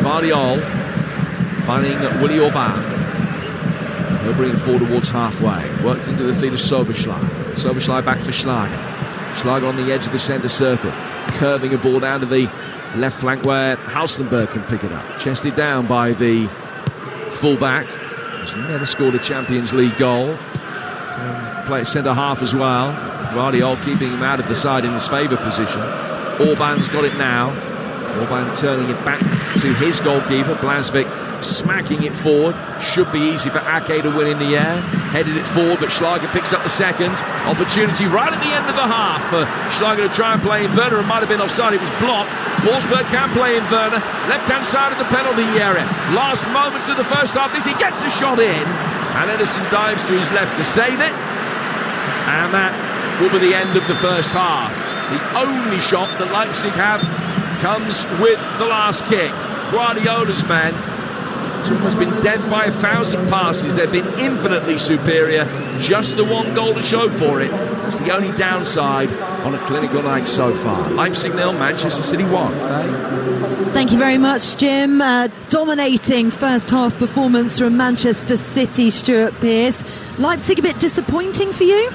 Vardiol finding Willy Orban. He'll bring it forward towards halfway. Worked into the feet of Soboslai. Soboslai back for Schlager. Schlager on the edge of the centre circle. Curving a ball down to the left flank where Halstenberg can pick it up. Chested down by the full-back. He's never scored a Champions League goal. Play at centre half as well. Vardiol keeping him out of the side in his favourite position. Orban's got it now. Orban turning it back to his goalkeeper, Blasvik, smacking it forward. Should be easy for Ake to win in the air. Headed it forward, but Schlager picks up the second. Opportunity right at the end of the half for Schlager to try and play in Werner. It might have been offside, it was blocked. Forsberg can play in Werner. Left-hand side of the penalty area. Last moments of the first half, he gets a shot in. And Ederson dives to his left to save it. And that will be the end of the first half. The only shot that Leipzig have comes with the last kick. Guardiola's man. It's almost been death by 1,000 passes. They've been infinitely superior. Just the 1 goal to show for it. It's the only downside on a clinical night so far. Leipzig 0, Manchester City 1. Faye? Thank you very much, Jim. Dominating first half performance from Manchester City, Stuart Pearce. Leipzig a bit disappointing for you?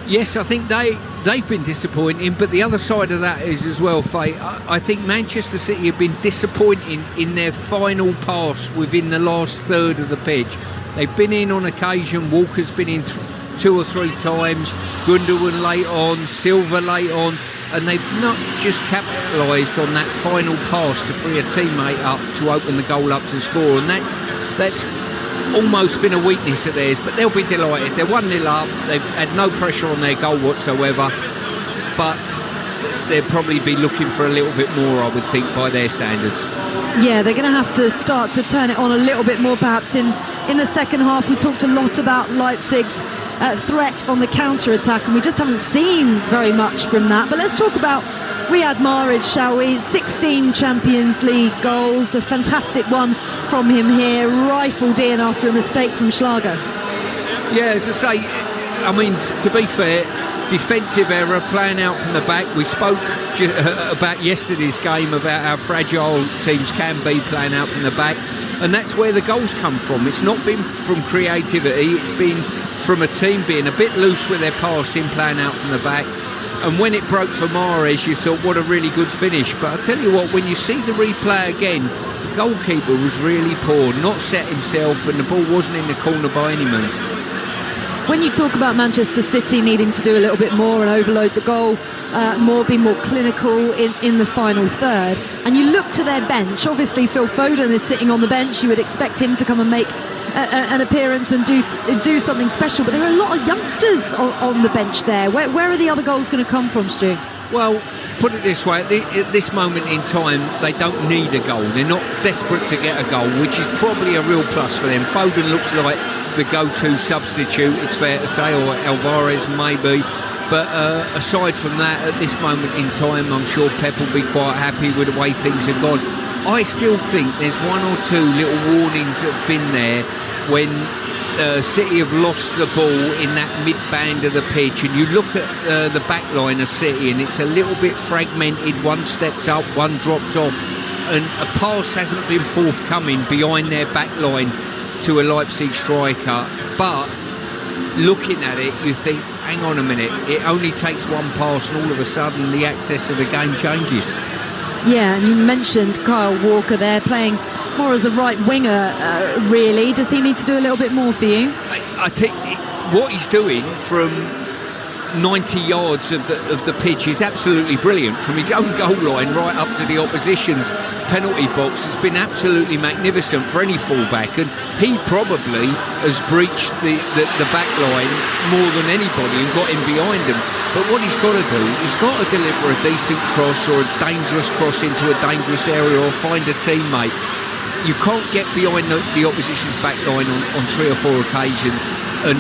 Yes, I think they they've been disappointing, but the other side of that is as well, Faye, I think Manchester City have been disappointing in their final pass within the last third of the pitch. They've been in on occasion. Walker's been in 2 or 3 times, Gundogan late on, Silva late on, and they've not just capitalised on that final pass to free a teammate up to open the goal up to score, and that's almost been a weakness of theirs. But they'll be delighted. They're 1-0 up. They've had no pressure on their goal whatsoever, but they'll probably be looking for a little bit more, I would think, by their standards. Yeah, they're going to have to start to turn it on a little bit more perhaps in the second half. We talked a lot about Leipzig's threat on the counter-attack, and we just haven't seen very much from that. But let's talk about Riyad Mahrez, shall we? 16 Champions League goals, a fantastic one from him here, rifled in after a mistake from Schlager. Yeah, as I say, I mean, to be fair, defensive error, playing out from the back. We spoke about yesterday's game about how fragile teams can be playing out from the back, and that's where the goals come from. It's not been from creativity, it's been from a team being a bit loose with their passing, playing out from the back. And when it broke for Mahrez, you thought, what a really good finish. But I tell you what, when you see the replay again, the goalkeeper was really poor, not set himself, and the ball wasn't in the corner by any means. When you talk about Manchester City needing to do a little bit more and overload the goal, be more clinical in the final third, and you look to their bench, obviously Phil Foden is sitting on the bench. You would expect him to come and make an appearance and do something special, but there are a lot of youngsters on the bench there. Where are the other goals going to come from, Stu? Well, put it this way, at this moment in time, they don't need a goal. They're not desperate to get a goal, which is probably a real plus for them. Foden looks like the go-to substitute, it's fair to say, or Alvarez maybe. But aside from that, at this moment in time, I'm sure Pep will be quite happy with the way things have gone. I still think there's 1 or 2 little warnings that have been there when City have lost the ball in that mid-band of the pitch, and you look at the back line of City and it's a little bit fragmented. One stepped up, one dropped off, and a pass hasn't been forthcoming behind their back line to a Leipzig striker. But looking at it, you think, hang on a minute, it only takes one pass and all of a sudden the access of the game changes. Yeah, and you mentioned Kyle Walker there, playing more as a right winger, really. Does he need to do a little bit more for you? I think what he's doing from 90 yards of the pitch is absolutely brilliant. From his own goal line right up to the opposition's penalty box has been absolutely magnificent for any fullback, and he probably has breached the back line more than anybody and got him behind him. But what he's got to do, he's got to deliver a decent cross or a dangerous cross into a dangerous area or find a teammate. You can't get behind the opposition's back line on 3 or 4 occasions, and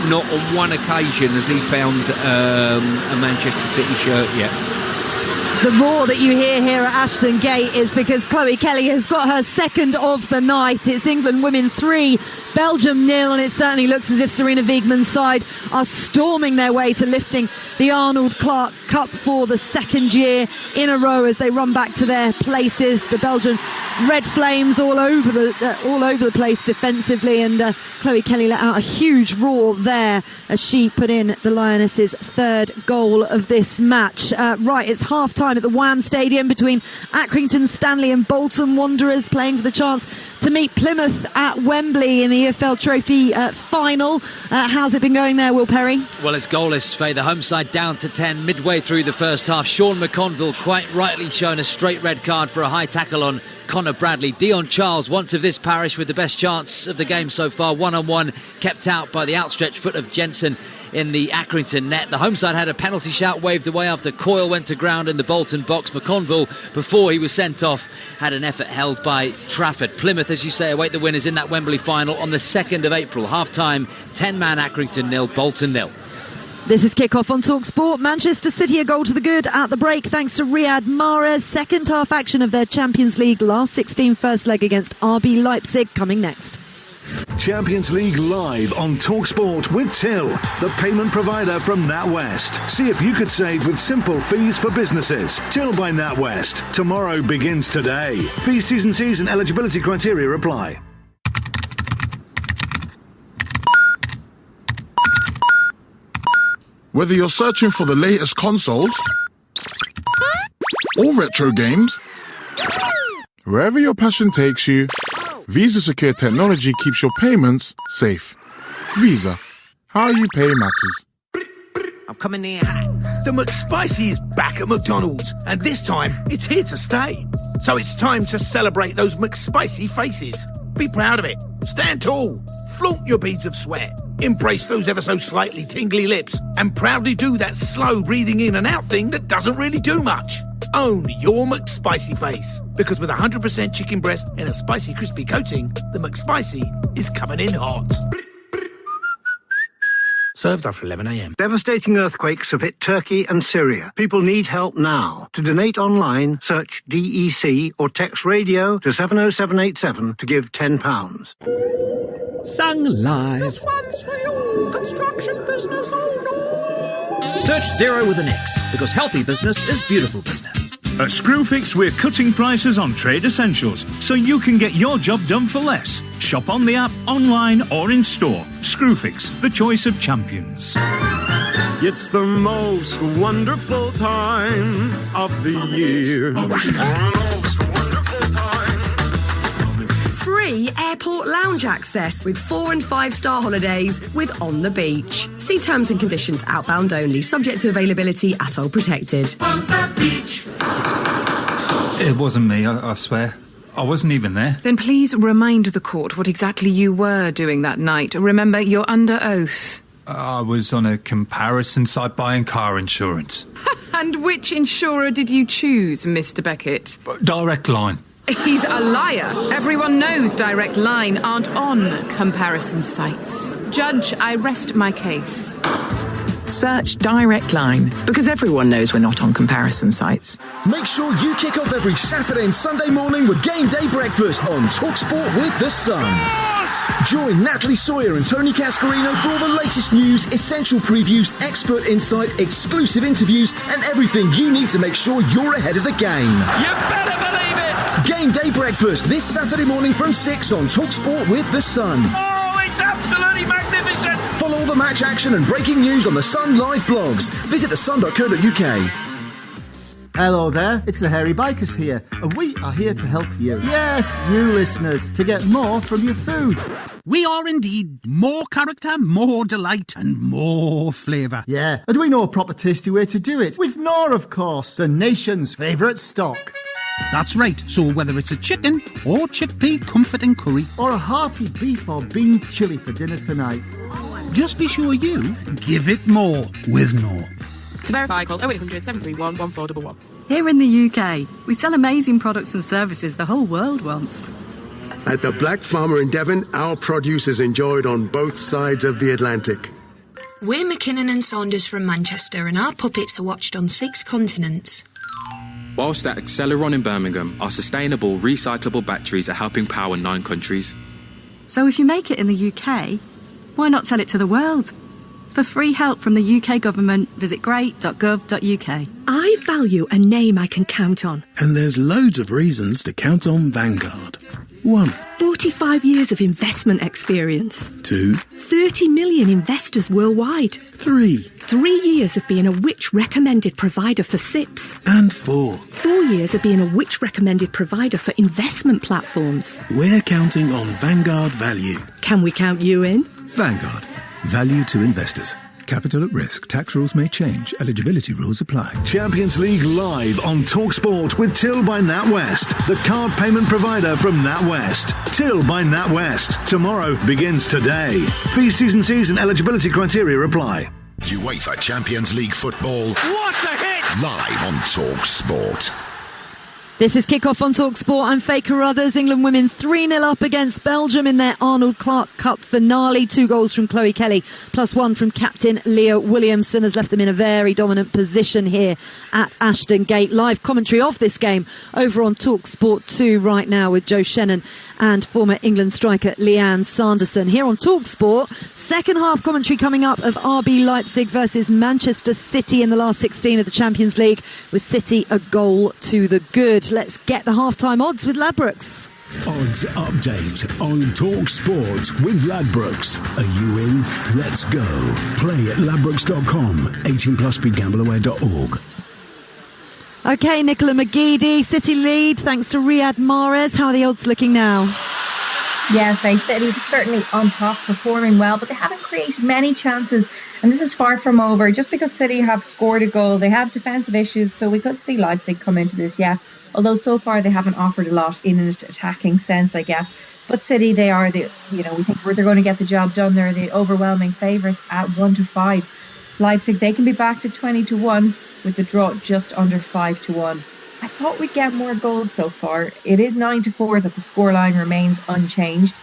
not on one occasion has he found a Manchester City shirt yet. The roar that you hear here at Ashton Gate is because Chloe Kelly has got her second of the night. It's England women 3, Belgium 0, and it certainly looks as if Serena Wiegmann's side are storming their way to lifting the Arnold Clark Cup for the second year in a row as they run back to their places. The Belgian red flames all over the place defensively, and Chloe Kelly let out a huge roar there as she put in the Lionesses' third goal of this match. Right, it's half-time at the Wham Stadium between Accrington Stanley and Bolton Wanderers, playing for the chance to meet Plymouth at Wembley in the EFL Trophy final. How's it been going there, Will Perry? Well, it's goalless, Faye. The home side down to 10 midway through the first half. Sean McConville quite rightly shown a straight red card for a high tackle on Connor Bradley. Dion Charles, once of this parish with the best chance of the game so far, one-on-one, kept out by the outstretched foot of Jensen in the Accrington net. The home side had a penalty shout waved away after Coyle went to ground in the Bolton box. McConville, before he was sent off, had an effort held by Trafford. Plymouth, as you say, await the winners in that Wembley final on the 2nd of April. Half-time, 10-man Accrington 0, Bolton 0. This is Kickoff on Talksport. Manchester City a goal to the good at the break thanks to Riyad Mahrez. Second half action of their Champions League last 16 first leg against RB Leipzig coming next. Champions League live on Talksport with Till, the payment provider from NatWest. See if you could save with simple fees for businesses. Till by NatWest. Tomorrow begins today. Fees, T's and C's and eligibility criteria apply. Whether you're searching for the latest consoles or retro games, wherever your passion takes you, Visa Secure Technology keeps your payments safe. Visa, how you pay matters. I'm coming in hot. The McSpicy is back at McDonald's, and this time it's here to stay. So it's time to celebrate those McSpicy faces. Be proud of it. Stand tall. Flaunt your beads of sweat. Embrace those ever so slightly tingly lips, and proudly do that slow breathing in and out thing that doesn't really do much. Own your McSpicy face, because with 100% chicken breast and a spicy crispy coating, the McSpicy is coming in hot. Served after 11 a.m. Devastating earthquakes have hit Turkey and Syria. People need help now. To donate online, search DEC or text radio to 70787 to give £10. Sung live. This one's for you, construction business owner. Search 0 with an X, because healthy business is beautiful business. At Screwfix, we're cutting prices on trade essentials, so you can get your job done for less. Shop on the app, online or in store. Screwfix, the choice of champions. It's the most wonderful time of the year. Free airport lounge access with 4- and 5-star holidays with On the Beach. See terms and conditions outbound only, subject to availability, ATOL protected. On the beach. It wasn't me, I swear. I wasn't even there. Then please remind the court what exactly you were doing that night. Remember, you're under oath. I was on a comparison site buying car insurance. And which insurer did you choose, Mr. Beckett? Direct Line. He's a liar. Everyone knows Direct Line aren't on comparison sites. Judge, I rest my case. Search Direct Line, because everyone knows we're not on comparison sites. Make sure you kick off every Saturday and Sunday morning with Game Day Breakfast on Talksport with The Sun. Join Natalie Sawyer and Tony Cascarino for all the latest news, essential previews, expert insight, exclusive interviews, and everything you need to make sure you're ahead of the game. You better believe it! Game Day Breakfast this Saturday morning from 6 on Talksport with The Sun. Oh, it's absolutely magnificent! Follow all the match action and breaking news on The Sun live blogs. Visit thesun.co.uk. Hello there, it's the Hairy Bikers here, and we are here to help you. Yes, you listeners, to get more from your food. We are indeed more character, more delight, and more flavour. Yeah, and we know a proper tasty way to do it. With Knorr, of course, the nation's favourite stock. That's right, so whether it's a chicken or chickpea comforting curry, or a hearty beef or bean chilli for dinner tonight, just be sure you give it more with Knorr. To verify, call 0800 731 1411. Here in the UK, we sell amazing products and services the whole world wants. At the Black Farmer in Devon, our produce is enjoyed on both sides of the Atlantic. We're McKinnon and Saunders from Manchester, and our puppets are watched on 6 continents. Whilst at Acceleron in Birmingham, our sustainable, recyclable batteries are helping power 9 countries. So if you make it in the UK, why not sell it to the world? For free help from the UK government, visit great.gov.uk. I value a name I can count on. And there's loads of reasons to count on Vanguard. 1. 45 years of investment experience. 2. 30 million investors worldwide. 3. 3 years of being a Which recommended provider for SIPs. And 4. 4 years of being a Which recommended provider for investment platforms. We're counting on Vanguard Value. Can we count you in? Vanguard. Value to investors. Capital at risk. Tax rules may change. Eligibility rules apply. Champions League live on Talksport with Till by NatWest, the card payment provider from NatWest. Till by NatWest. Tomorrow begins today. Fees, T's and eligibility criteria apply. UEFA Champions League football. What a hit! Live on Talksport. This is Kickoff on Talksport. I'm Faye Carruthers. England women 3-0 up against Belgium in their Arnold Clark Cup finale. 2 goals from Chloe Kelly, plus 1 from captain Leah Williamson has left them in a very dominant position here at Ashton Gate. Live commentary of this game over on Talksport 2 right now with Joe Shannon and former England striker Leanne Sanderson. Here on Talksport, second half commentary coming up of RB Leipzig versus Manchester City in the last 16 of the Champions League, with City a goal to the good. Let's get the half-time odds with Ladbrokes. Odds update on Talksport with Ladbrokes. Are you in? Let's go. Play at ladbrokes.com. 18 plus BeGambleAware.org. OK, Nicola McGeady, City lead thanks to Riyad Mahrez. How are the odds looking now? Yeah, Faith, City's certainly on top, performing well, but they haven't created many chances, and this is far from over. Just because City have scored a goal, they have defensive issues, so we could see Leipzig come into this, yeah. Although so far they haven't offered a lot in an attacking sense, I guess. But City, they are we think they're going to get the job done. They're the overwhelming favourites at 1-5. Leipzig, they can be backed at 20-1 with the draw just under 5-1. I thought we'd get more goals so far. It is 9-4 that the scoreline remains unchanged.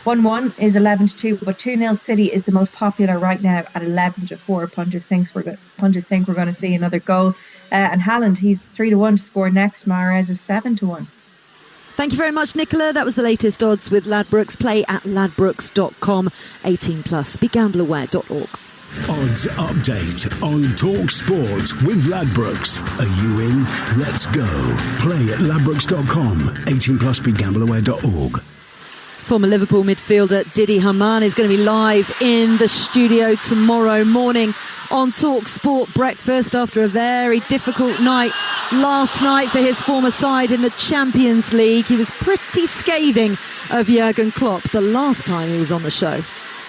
1-1 is 11-2, but 2-0 City is the most popular right now at 11-4. Punters think we're going to see another goal. And Haaland, he's 3-1 to score next. Mahrez is 7-1. Thank you very much, Nicola. That was the latest odds with Ladbrokes. Play at ladbrokes.com. 18 plus. BeGambleAware.org. Odds update on Talksport with Ladbrokes. Are you in? Let's go. Play at ladbrokes.com. 18 plus BeGambleAware.org. Former Liverpool midfielder Didi Hamann is going to be live in the studio tomorrow morning on Talksport Breakfast after a very difficult night last night for his former side in the Champions League. He was pretty scathing of Jurgen Klopp the last time he was on the show.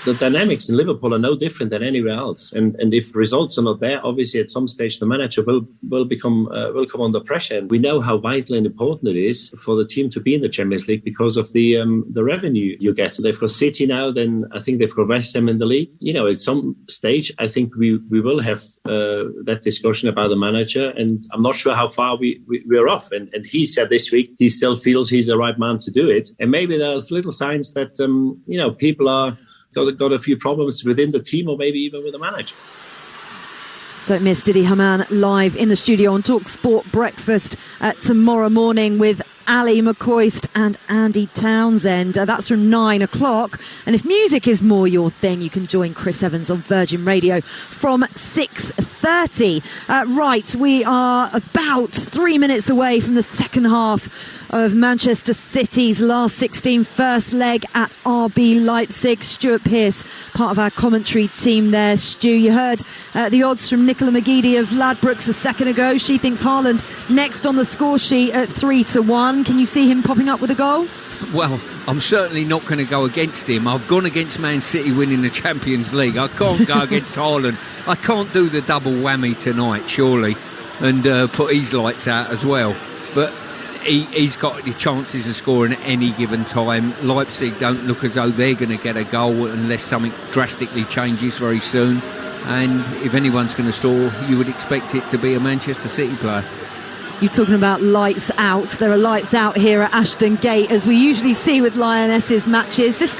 The dynamics in Liverpool are no different than anywhere else, and if results are not there, obviously at some stage the manager will come under pressure. And we know how vital and important it is for the team to be in the Champions League because of the revenue you get. So they've got City now, then I think they've got West Ham in the league. At some stage I think we will have that discussion about the manager, and I'm not sure how far we're off. And he said this week he still feels he's the right man to do it, and maybe there's little signs that people are got a few problems within the team or maybe even with the manager. Don't miss Didi Hamann live in the studio on Talksport Breakfast tomorrow morning with Ali McCoist and Andy Townsend. That's from 9 o'clock. And if music is more your thing, you can join Chris Evans on Virgin Radio from 6:30. Right, we are about 3 minutes away from the second half of Manchester City's last 16 first leg at RB Leipzig. Stuart Pearce, part of our commentary team there. Stu, you heard the odds from Nicola McGeady of Ladbrokes a second ago. She thinks Haaland next on the score sheet at 3-1. Can you see him popping up with a goal? Well, I'm certainly not going to go against him. I've gone against Man City winning the Champions League. I can't go against Haaland. I can't do the double whammy tonight, surely, and put his lights out as well. But he's got the chances of scoring at any given time. Leipzig don't look as though they're going to get a goal unless something drastically changes very soon. And if anyone's going to score, you would expect it to be a Manchester City player. You're talking about lights out. There are lights out here at Ashton Gate, as we usually see with Lionesses matches. This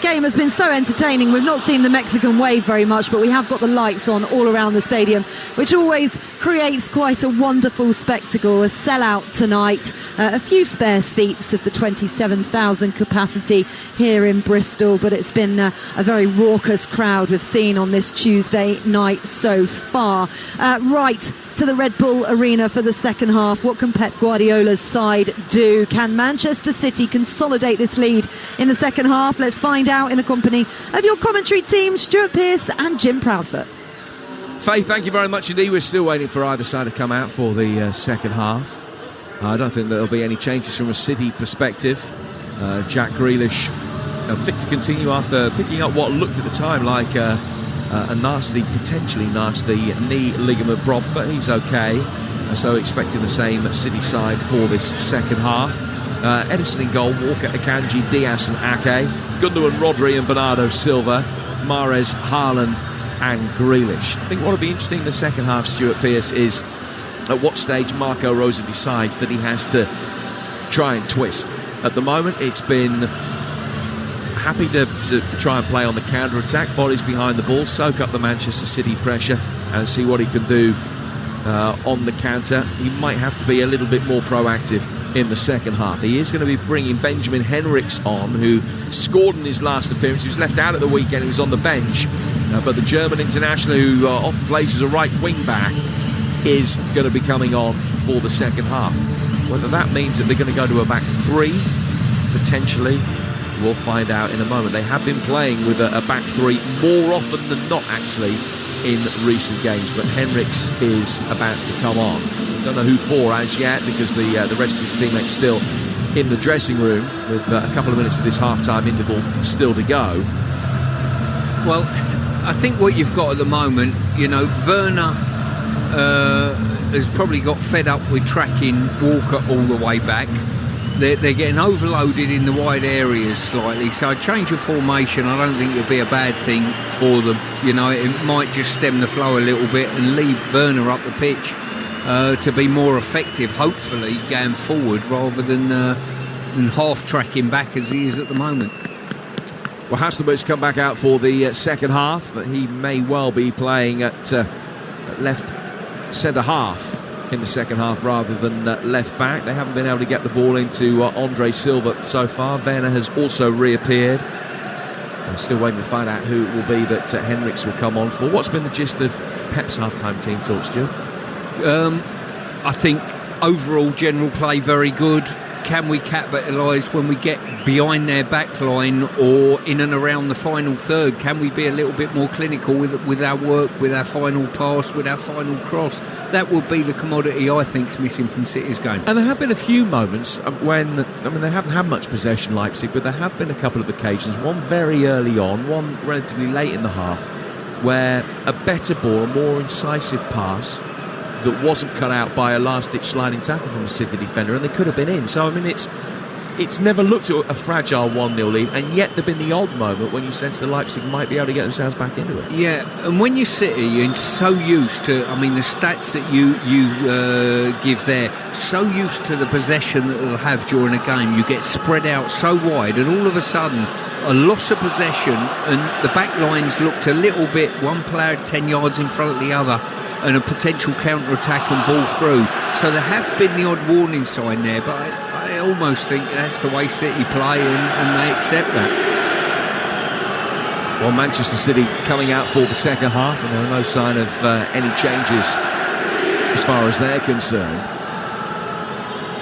game has been so entertaining. We've not seen the Mexican wave very much, but we have got the lights on all around the stadium, which always creates quite a wonderful spectacle. A sellout tonight. A few spare seats of the 27,000 capacity here in Bristol, but it's been a very raucous crowd we've seen on this Tuesday night so far. Right to the Red Bull Arena for the second half. What can Pep Guardiola's side do? Can Manchester City consolidate this lead in the second half? Let's find out in the company of your commentary team, Stuart Pearce and Jim Proudfoot. Faith, thank you very much indeed. We're still waiting for either side to come out for the second half. I don't think there'll be any changes from a City perspective. Jack Grealish fit to continue after picking up what looked at the time like a potentially nasty knee ligament problem, but he's okay. So expecting the same City side for this second half. Edison in goal, Walker, Akanji, Diaz and Ake, Gundogan, Rodri and Bernardo Silva, Mahrez, Haaland and Grealish. I think what will be interesting in the second half, Stuart Pearce, is at what stage Marco Rose decides that he has to try and twist. At the moment, it's been happy to try and play on the counter-attack, bodies behind the ball, soak up the Manchester City pressure and see what he can do on the counter. He might have to be a little bit more proactive in the second half. He is going to be bringing Benjamin Henrichs on, who scored in his last appearance. He was left out at the weekend, he was on the bench, but the German international, who often plays as a right wing-back, is going to be coming on for the second half. Whether that means that they're going to go to a back three potentially? We'll find out in a moment. They have been playing with a back three more often than not, actually, in recent games, but Henriks is about to come on. Don't know who for as yet, because the rest of his teammates still in the dressing room with a couple of minutes of this half-time interval still to go. Well, I think what you've got at the moment, Werner has probably got fed up with tracking Walker all the way back. They're getting overloaded in the wide areas slightly, so a change of formation I don't think it would be a bad thing for them. It might just stem the flow a little bit and leave Werner up the pitch to be more effective, hopefully, going forward, rather than half-tracking back as he is at the moment. Well, Hasselberg's come back out for the second half, but he may well be playing at left centre-half in the second half rather than left back. They haven't been able to get the ball into Andre Silva so far. Werner has also reappeared. I'm still waiting to find out who it will be that Henriks will come on for. What's been the gist of Pep's half-time team talk, Stuart? I think overall general play very good. Can we capitalise when we get behind their back line or in and around the final third? Can we be a little bit more clinical with our work, with our final pass, with our final cross? That would be the commodity I think's missing from City's game. And there have been a few moments when, they haven't had much possession, Leipzig, but there have been a couple of occasions, one very early on, one relatively late in the half, where a better ball, a more incisive pass that wasn't cut out by a last-ditch sliding tackle from a City defender, and they could have been in. So, it's never looked at a fragile 1-0 lead, and yet there have been the odd moment when you sense that Leipzig might be able to get themselves back into it. Yeah, and when you're City, you're so used to, the stats that you give there, so used to the possession that they'll have during a game. You get spread out so wide, and all of a sudden, a loss of possession, and the back lines looked a little bit, one player 10 yards in front of the other, and a potential counter-attack and ball through. So there have been the odd warning sign there, but I almost think that's the way City play, and they accept that. Well, Manchester City coming out for the second half, and there are no sign of any changes as far as they're concerned.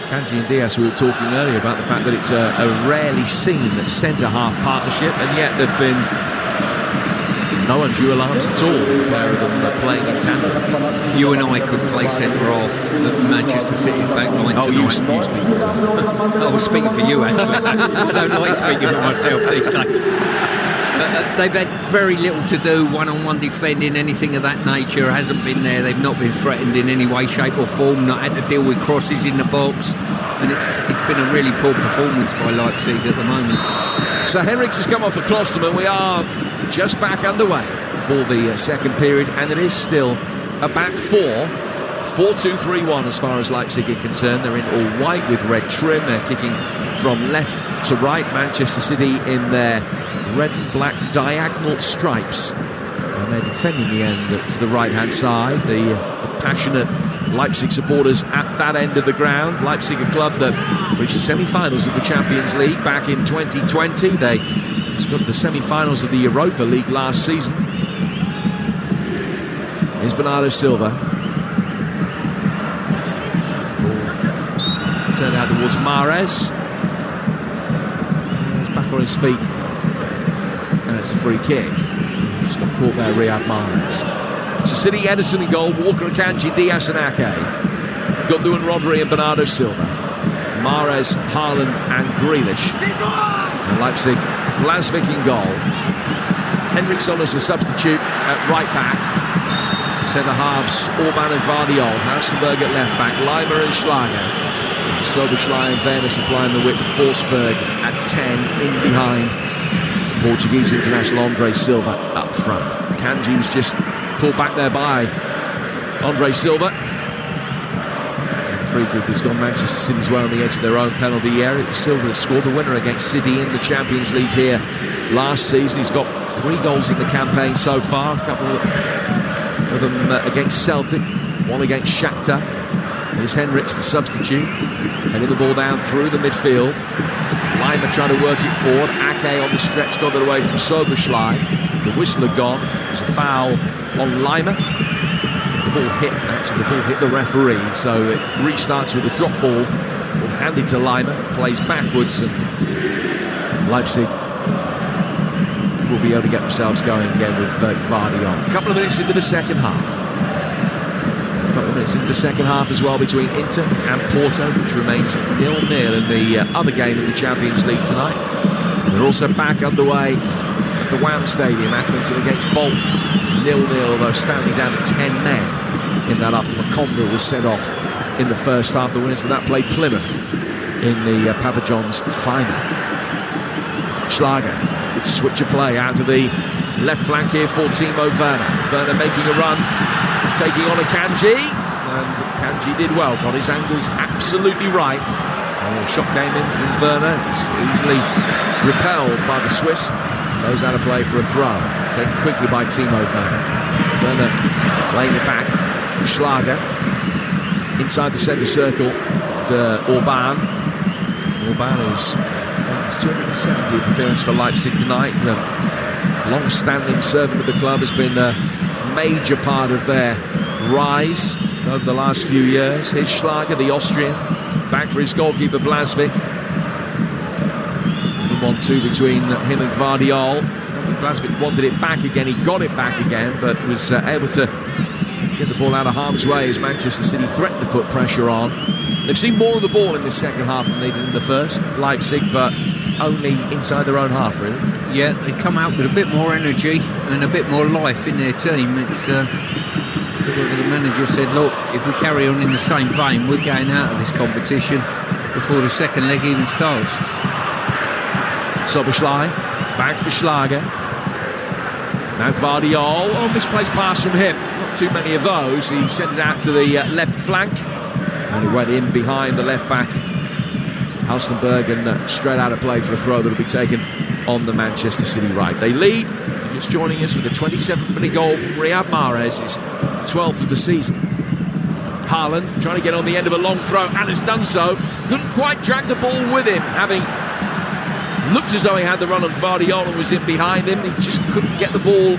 Kanji and Diaz, we were talking earlier about the fact that it's a rarely seen centre-half partnership, and yet there have been no undue alarms at all, the pair of them playing in tandem. You and I could play centre-half at Manchester City's back line tonight. I was speaking for you, actually. I don't like speaking for myself these days. They've had very little to do, one-on-one defending, anything of that nature hasn't been there. They've not been threatened in any way, shape or form, not had to deal with crosses in the box, and it's been a really poor performance by Leipzig at the moment. So Henriks has come off for Klosterman. We are just back underway for the second period, and it is still a back four, 4-2-3-1 as far as Leipzig are concerned. They're in all white with red trim. They're kicking from left to right. Manchester City in their red and black diagonal stripes, and they're defending the end to the right-hand side. The passionate Leipzig supporters at that end of the ground. Leipzig, a club that reached the semi-finals of the Champions League back in 2020. They just got the semi-finals of the Europa League last season. Here's Bernardo Silva. Turned out towards Mahrez. He's back on his feet, and it's a free kick. Just got caught there, Riyad Mahrez. So City, Ederson in goal, Walker, Akanji, Diaz and Ake. Gundogan, Rodri and Bernardo Silva. Mahrez, Haaland and Grealish. And Leipzig, Blasvik in goal. Henriks on as a substitute at right back. Centre halves, Orban and Vardiol. Hasselberg at left back, Leimer and Schlager. Soberschlei and Werner supplying the width. Forsberg at 10 in behind. Portuguese international Andre Silva up front. Kanji was just pulled back there by Andre Silva. The free kick has gone Manchester City's way on the edge of their own penalty area. It was Silva that scored the winner against City in the Champions League here last season. He's got 3 goals in the campaign so far, a couple of them against Celtic, one against Shakhtar. Here's Henriks, the substitute, heading the ball down through the midfield. Leimer trying to work it forward. Ake on the stretch got it away from Soberschlei. The whistle had gone. It was a foul on Leimer. The ball hit the referee, so it restarts with a drop ball. Handed to Leimer, plays backwards, and Leipzig will be able to get themselves going again with Gvardiol. A couple of minutes into the second half. As well between Inter and Porto, which remains 0-0 in the other game in the Champions League tonight. They're also back underway at the Wham Stadium, Accrington against Bolton, 0-0, although standing down to 10 men in that after McConville was sent off in the first half. The winners of that played Plymouth in the Papa John's final. Schlager, good switch of play out to the left flank here for Timo Werner. Werner making a run, taking on a Kanji, and Kanji did well, got his angles absolutely right. And a shot came in from Werner, it was easily repelled by the Swiss. Goes out of play for a throw, taken quickly by Timo Werner. Werner laying it back, Schlager inside the centre circle to Orban. Orban, who's his 270th appearance for Leipzig tonight. A long-standing servant of the club, has been a major part of their rise over the last few years. Here's Schlager, the Austrian, back for his goalkeeper Blasvik. 1-2 between him and Gvardiol. Blasvik wanted it back again, he got it back again, but was able to get the ball out of harm's way as Manchester City threatened to put pressure on. They've seen more of the ball in this second half than they did in the first, Leipzig, but only inside their own half, really. Yeah, they come out with a bit more energy and a bit more life in their team. It's the manager said, look, if we carry on in the same vein, we're going out of this competition before the second leg even starts. Soboslai, back for Schlager. Now Gvardiol, misplaced pass from him. Not too many of those. He sent it out to the left flank. And he went in behind the left back, Halstenberg, and straight out of play for a throw that will be taken on the Manchester City right. They lead, just joining us with a 27th minute goal from Riyad Mahrez, his 12th of the season. Haaland trying to get on the end of a long throw and has done so. Couldn't quite drag the ball with him, having looked as though he had the run on Gvardiol and was in behind him. He just couldn't get the ball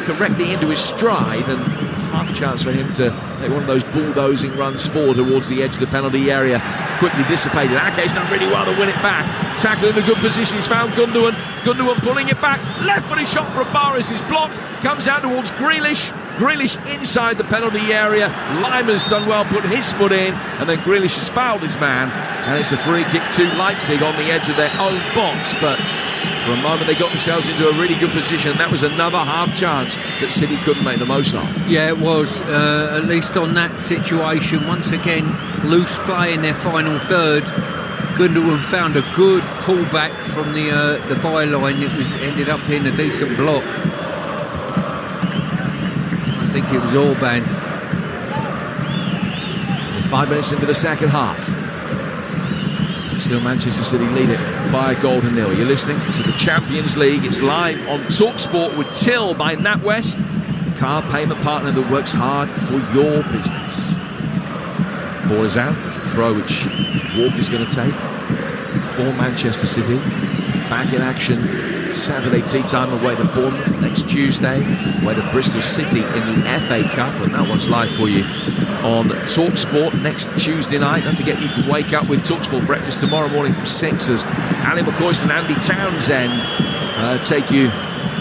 correctly into his stride, and half a chance for him to make one of those bulldozing runs forward towards the edge of the penalty area. Quickly dissipated. Ake's done really well to win it back. Tackle in a good position. He's found Gundogan. Gundogan pulling it back. Left-footed shot from Mahrez is blocked. Comes out towards Grealish. Grealish inside the penalty area. Limer's done well, put his foot in, and then Grealish has fouled his man, and it's a free kick to Leipzig on the edge of their own box. But for a moment they got themselves into a really good position, and that was another half chance that City couldn't make the most of. Yeah, it was, at least on that situation. Once again, loose play in their final third. Gundogan found a good pullback from the byline. It ended up being a decent block. I think it was Orban. 5 minutes into the second half. Still Manchester City lead it by a goal to nil. You're listening to the Champions League. It's live on Talksport with Till by NatWest, the car payment partner that works hard for your business. Ball is out. Throw which Walker's going to take for Manchester City. Back in action Saturday tea time away to Bournemouth, next Tuesday away to Bristol City in the FA Cup, and that one's live for you on TalkSport next Tuesday night. Don't forget you can wake up with TalkSport breakfast tomorrow morning from 6 as Ali McCoist and Andy Townsend take you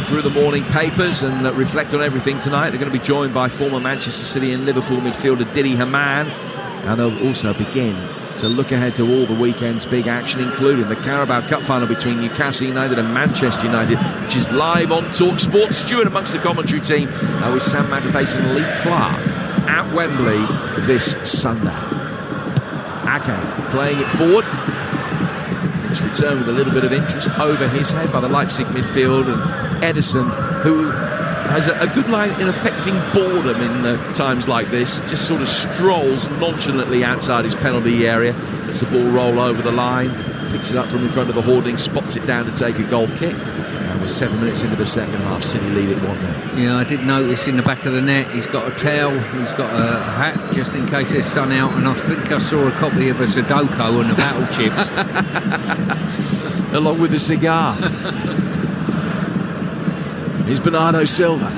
through the morning papers and reflect on everything tonight. They're going to be joined by former Manchester City and Liverpool midfielder Didi Hamann, and they'll also begin to look ahead to all the weekend's big action, including the Carabao Cup final between Newcastle United and Manchester United, which is live on TalkSport. Stuart amongst the commentary team with Sam Matter facing Lee Clark at Wembley this Sunday. Ake playing it forward. It's returned with a little bit of interest over his head by the Leipzig midfield, and Ederson, who has a good line in affecting boredom in times like this, just sort of strolls nonchalantly outside his penalty area, lets the ball roll over the line, picks it up from in front of the hoarding, spots it down to take a goal kick. And we're 7 minutes into the second half, City lead it 1-0. Yeah, I did notice in the back of the net he's got a towel, he's got a hat just in case there's sun out, and I think I saw a copy of a Sudoku and the battle chips along with the cigar. Here's Bernardo Silva.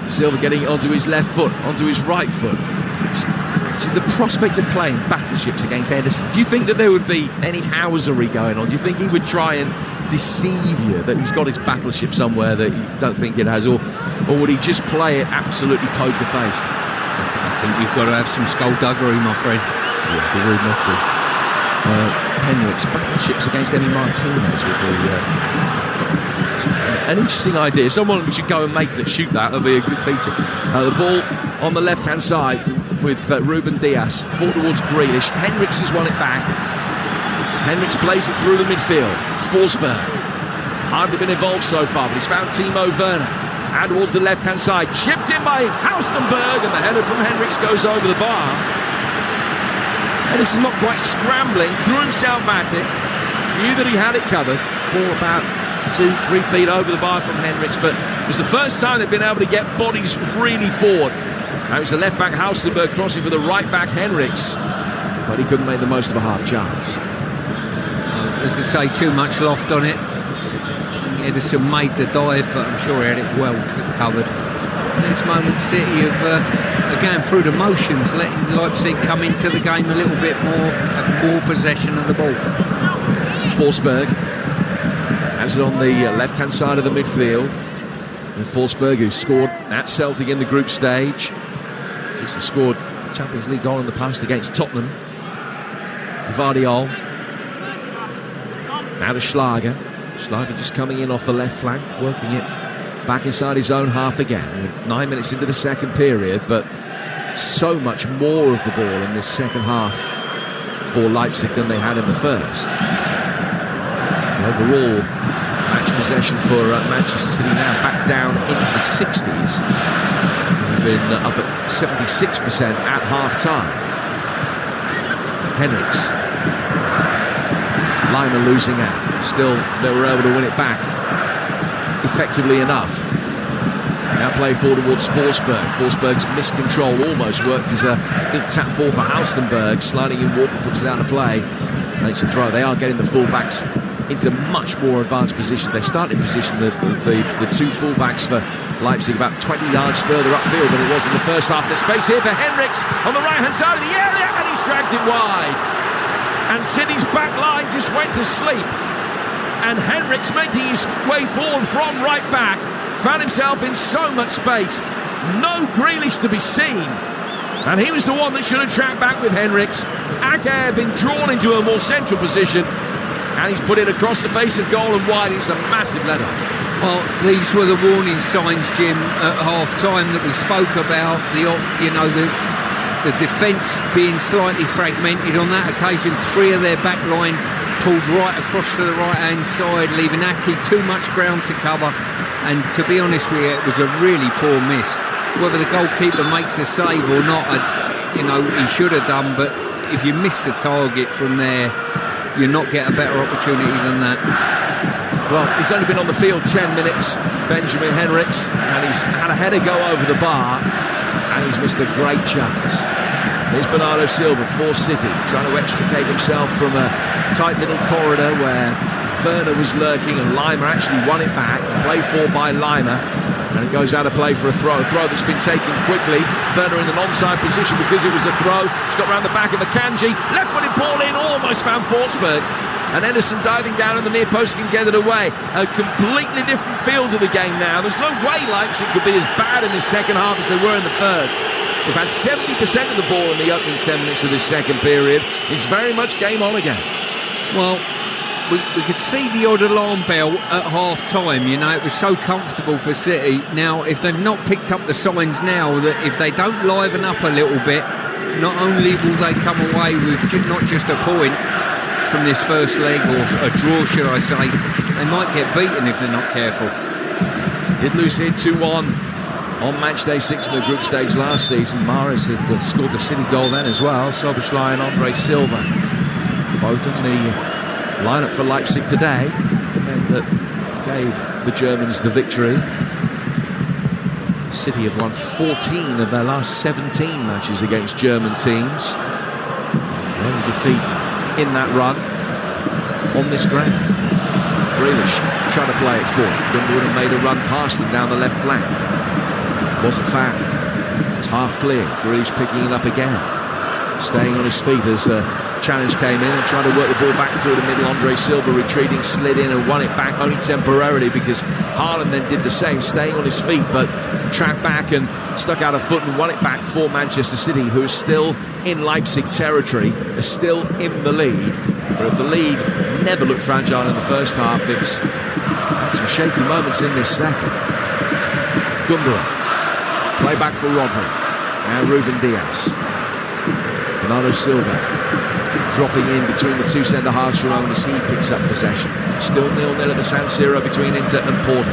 Silva getting onto his left foot, onto his right foot. Just the prospect of playing battleships against Ederson, do you think that there would be any housery going on? Do you think he would try and deceive you that he's got his battleship somewhere that you don't think it has, or would he just play it absolutely poker-faced? I think you've got to have some skullduggery, my friend. Yeah, it'd be rude not to. Henrik's battleships against Emi Martinez would be an interesting idea. Someone should go and shoot that. That'll be a good feature. The ball on the left-hand side with Ruben Dias, forward towards Grealish. Henriks has won it back. Henriks plays it through the midfield. Forsberg, hardly been involved so far, but he's found Timo Werner. Out towards the left-hand side, chipped in by Halstenberg, and the header from Henriks goes over the bar. Ederson not quite scrambling, threw himself at it, knew that he had it covered. Ball about 2-3 feet over the bar from Henriks, but it was the first time they've been able to get bodies really forward. Now it's the left-back Halstenberg crossing for the right-back Henriks, but he couldn't make the most of a half chance. As I say, too much loft on it. Ederson made the dive, but I'm sure he had it well covered. Next moment, City have going through the motions, letting Leipzig come into the game a little bit more, have more possession of the ball. Forsberg has it on the left-hand side of the midfield. And Forsberg, who scored at Celtic in the group stage, just scored Champions League goal in the past against Tottenham. Vardiol. Now to Schlager. Schlager just coming in off the left flank, working it back inside his own half again. We're 9 minutes into the second period, but so much more of the ball in this second half for Leipzig than they had in the first. Overall, match possession for Manchester City now back down into the 60s. They've been up at 76% at half-time. Henriks. Lima losing out. Still, they were able to win it back effectively enough. Now play forward towards Forsberg. Forsberg's miscontrol almost worked as a big tap for Halstenberg. Sliding in, Walker puts it out of play. Makes a throw. They are getting the fullbacks into much more advanced position. They start in position, the two fullbacks for Leipzig, about 20 yards further upfield than it was in the first half. There's space here for Henriks on the right-hand side of the area, and he's dragged it wide. And City's back line just went to sleep. And Henriks, making his way forward from right back, found himself in so much space. No Grealish to be seen. And he was the one that should have tracked back with Henriks. Ake had been drawn into a more central position, and he's put it across the face of goal and wide. It's a massive let-off. Well, these were the warning signs, Jim, at half-time that we spoke about. The defence being slightly fragmented on that occasion. 3 of their back line pulled right across to the right-hand side, leaving Ake too much ground to cover. And to be honest with you, it was a really poor miss. Whether the goalkeeper makes a save or not, he should have done. But if you miss the target from there, you'll not get a better opportunity than that. Well, he's only been on the field 10 minutes, Benjamin Henriks, and he's had a header go over the bar, and he's missed a great chance. Here's Bernardo Silva for City, trying to extricate himself from a tight little corridor where Werner was lurking, and Lima actually won it back, played for by Lima, and it goes out of play for a throw that's been taken quickly. Werner in an onside position because it was a throw. It's got round the back of Akanji, left-footed ball in, almost found Forsberg, and Ederson diving down in the near post can get it away. A completely different feel to the game now. There's no way Leipzig could be as bad in the second half as they were in the first. They've had 70% of the ball in the opening 10 minutes of this second period. It's very much game on again. Well, we could see the odd alarm bell at half-time. It was so comfortable for City. Now, if they've not picked up the signs now, that if they don't liven up a little bit, not only will they come away with not just a point from this first leg, or a draw, should I say, they might get beaten if they're not careful. Did lose here 2-1 on match day 6 in the group stage last season. Mahrez had scored the City goal then as well. Szoboszlai and Andre Silva, both in the lineup for Leipzig today, the men that gave the Germans the victory. City have won 14 of their last 17 matches against German teams. The only defeat in that run on this ground. Grealish trying to play it forward. Gundogan made a run past him down the left flank. Wasn't found. It's half clear. Grealish picking it up again. staying on his feet as the challenge came in and trying to work the ball back through the middle. Andre Silva retreating, slid in and won it back only temporarily because Haaland then did the same, staying on his feet, but tracked back and stuck out a foot and won it back for Manchester City, who is still in Leipzig territory, is still in the lead. But if the lead never looked fragile in the first half, it's some shaky moments in this second. Gundogan, play back for Rodri. Now Ruben Dias. Bernardo Silva dropping in between the two centre-halves for a moment as he picks up possession. Still 0-0 at the San Siro between Inter and Porto.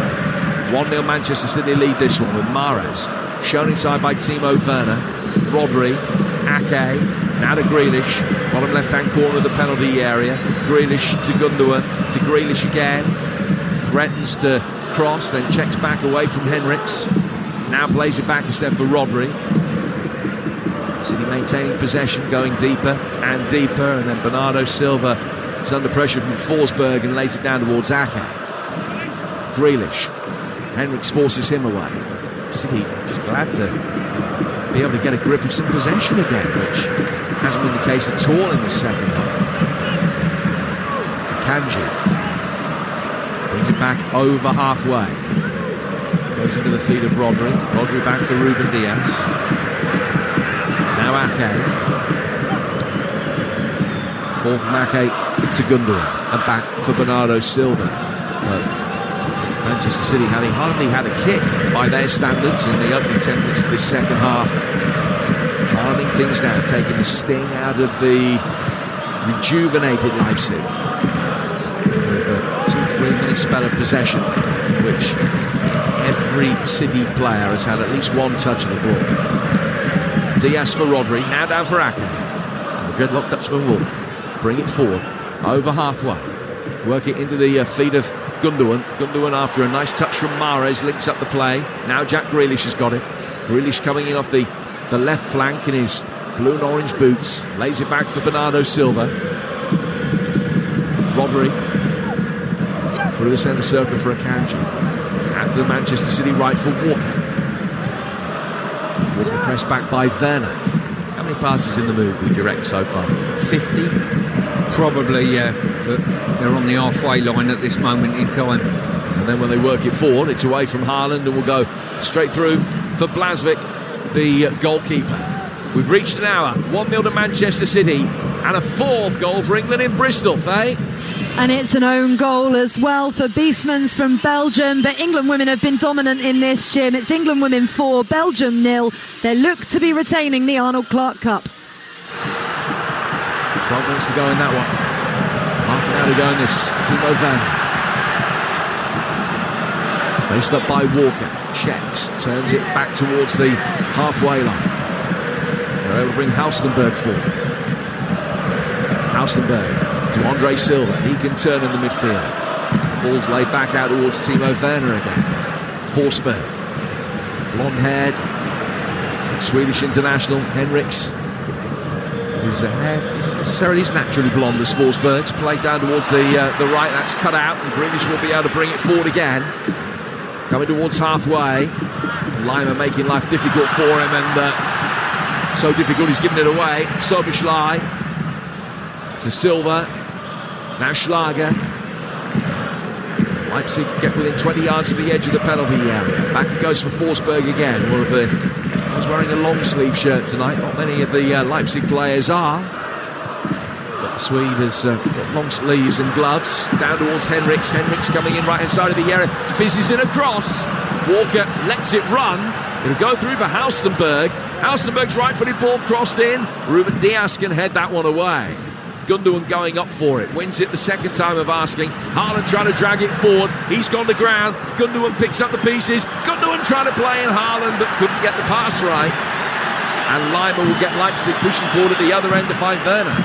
1-0 Manchester City lead this one with Mahrez shown inside by Timo Werner. Rodri, Ake, now to Grealish, bottom left-hand corner of the penalty area. Grealish to Gundogan, to Grealish again. Threatens to cross, then checks back away from Henriks. Now plays it back instead for Rodri. City maintaining possession, going deeper and deeper, and then Bernardo Silva is under pressure from Forsberg and lays it down towards Ake. Grealish. Henriks forces him away. City just glad to be able to get a grip of some possession again, which hasn't been the case at all in the second half. Kanji brings it back over halfway. Goes into the feet of Rodri. Rodri back for Ruben Dias. Now Ake. Fall from Ake to Gundogan. And back for Bernardo Silva. But Manchester City having hardly had a kick by their standards in the opening 10 minutes of this second half. Calming things down, taking the sting out of the rejuvenated Leipzig. With a 2-3 minute spell of possession, which every City player has had at least one touch of the ball. Diaz for Rodri, now down for Ake. And the dreadlock Dutchman will bring it forward, over halfway. Work it into the feet of Gundogan. Gundogan after a nice touch from Mahrez, links up the play. Now Jack Grealish has got it. Grealish coming in off the left flank in his blue and orange boots. Lays it back for Bernardo Silva. Rodri through the centre circle for Akanji. Out to the Manchester City right for Walker. Walker pressed back by Werner. How many passes in the move we direct so far? 50? Probably, yeah. But they're on the halfway line at this moment in time. And then when they work it forward, it's away from Haaland and will go straight through for Blasvik, the goalkeeper. We've reached an hour. 1-0 to Manchester City. And a fourth goal for England in Bristol, Faye. And it's an own goal as well for Beastmans from Belgium. But England women have been dominant in this, Jim. It's England women 4, Belgium 0. They look to be retaining the Arnold Clark Cup. 12 minutes to go in that one. Half an hour to go in this. Timo Werner. Faced up by Walker. Checks. Turns it back towards the halfway line. They're able to bring Halstenberg forward. Halstenberg to Andre Silva. He can turn in the midfield. Ball's laid back out towards Timo Werner again. Forsberg. Blonde-haired Swedish international Henriks, whose hair isn't necessarily as naturally blonde as Forsberg's. Played down towards the right. That's cut out, and Grealish will be able to bring it forward again. Coming towards halfway. Lima making life difficult for him, and so difficult he's giving it away. Soboslai to Silva. Now Schlager. Leipzig get within 20 yards of the edge of the penalty area. Back it goes for Forsberg again. One of the... I was wearing a long sleeve shirt tonight. Not many of the Leipzig players are. But the Swede has got long sleeves and gloves. Down towards Henriks. Henriks coming in right hand side of the area. Fizzes in a cross. Walker lets it run. It'll go through for Halstenberg. Halstenberg's right-footed ball crossed in. Ruben Dias can head that one away. Gundogan going up for it. Wins it the second time of asking. Haaland trying to drag it forward. He's gone to ground. Gundogan picks up the pieces. Gundogan trying to play in Haaland, but couldn't get the pass right. And Lima will get Leipzig pushing forward at the other end to find Werner.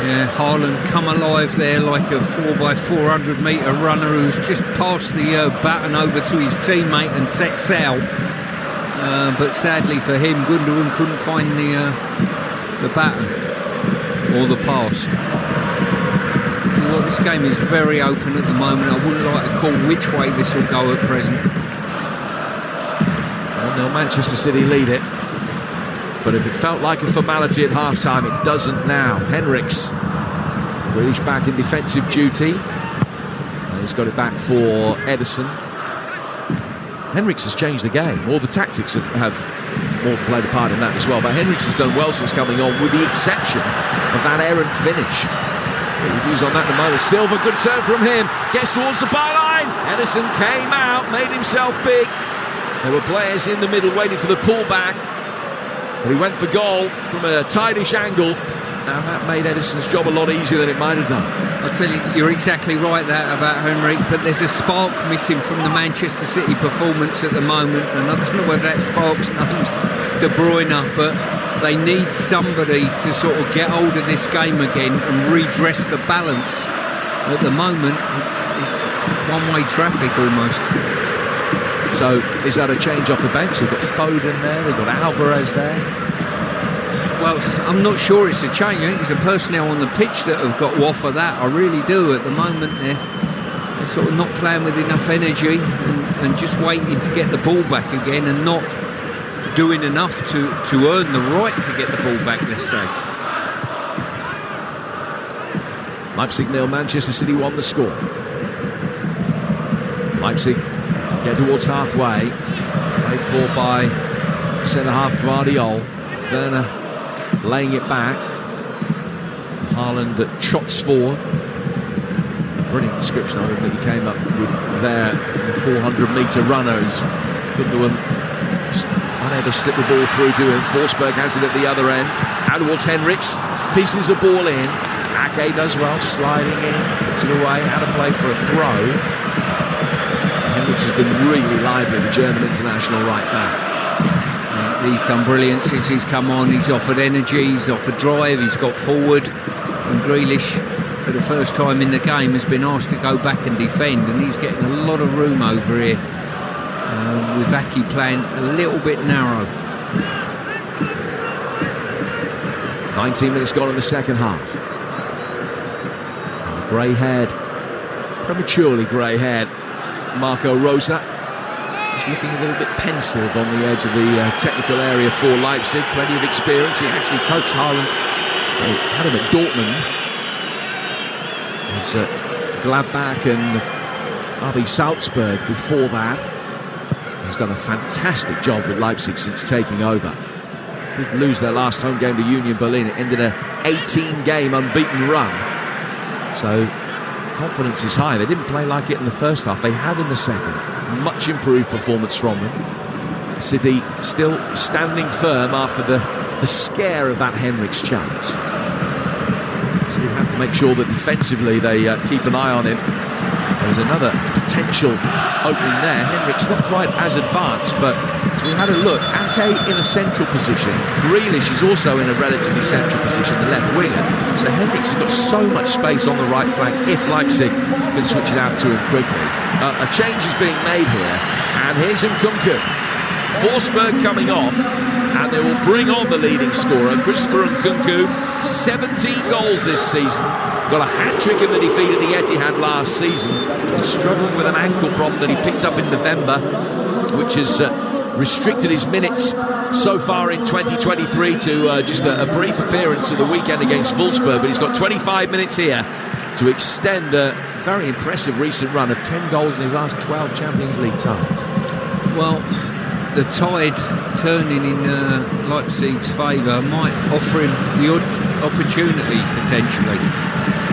Yeah, Haaland come alive there like a 4x400 metre runner who's just passed the baton over to his teammate and set sail. But sadly for him, Gundogan couldn't find the baton or the pass. You know what, this game is very open at the moment. I wouldn't like to call which way this will go at present. 1-0 Manchester City lead it. But if it felt like a formality at half-time, it doesn't now. Henriks, Grealish back in defensive duty. And he's got it back for Ederson. Henriks has changed the game. All the tactics have more played a part in that as well. But Henriks has done well since coming on, with the exception of that errant finish. Reviews on that in a moment. Silva, good turn from him. Gets towards the byline. Ederson came out, made himself big. There were players in the middle waiting for the pullback. But he went for goal from a tightish angle, and that made Ederson's job a lot easier than it might have done. I tell you, you're exactly right there about Henrik, but there's a spark missing from the Manchester City performance at the moment, and I don't know whether that spark's name's De Bruyne, but they need somebody to sort of get hold of this game again and redress the balance. At the moment, it's one-way traffic almost. So is that a change off the bench? They've got Foden there, they've got Alvarez there. Well, I'm not sure it's a change. I think it's the personnel on the pitch that have got to offer that. I really do. At the moment, they're sort of not playing with enough energy and just waiting to get the ball back again, and not doing enough to earn the right to get the ball back, let's say. Leipzig 0, Manchester City 1 the score. Leipzig get towards halfway, played for by centre-half Guardiol. Werner laying it back. Haaland trots forward. Brilliant description, I think, that he came up with there. The 400-metre runners. Gundogan just unable to slip the ball through to him. Forsberg has it at the other end. Out towards Henriks. Fizzes a ball in. Ake does well, sliding in, puts it away. Out of play for a throw. Henriks has been really lively, the German international right back. He's done brilliant since he's come on. He's offered energy, he's offered drive, he's got forward. And Grealish, for the first time in the game, has been asked to go back and defend, and he's getting a lot of room over here, with Ake playing a little bit narrow. 19 minutes gone in the second half. Grey-haired, prematurely grey-haired Marco Rosa is looking a little bit pensive on the edge of the technical area for Leipzig. Plenty of experience. He actually coached Haaland, had him at Dortmund. He's Gladbach and RB Salzburg before that. He's done a fantastic job with Leipzig since taking over. Did lose their last home game to Union Berlin. It ended an 18-game unbeaten run. So confidence is high. They didn't play like it in the first half. They have in the second. Much improved performance from them. City still standing firm after the scare of that Henriks chance. So you have to make sure that defensively they keep an eye on him. There's another potential opening there. Henriks not quite as advanced, but as we had a look, Ake in a central position. Grealish is also in a relatively central position, the left winger. So Henriks has got so much space on the right flank if Leipzig can switch it out to him quickly. A change is being made here, and here's Nkunku. Forsberg coming off, and they will bring on the leading scorer, Christopher Nkunku. 17 goals this season. Got a hat-trick in the defeat at the Etihad last season. He's struggling with an ankle problem that he picked up in November, which has restricted his minutes so far in 2023 to just a brief appearance at the weekend against Wolfsburg. But he's got 25 minutes here to extend a very impressive recent run of 10 goals in his last 12 Champions League ties. Well, the tide turning in Leipzig's favour might offer him the odd opportunity potentially.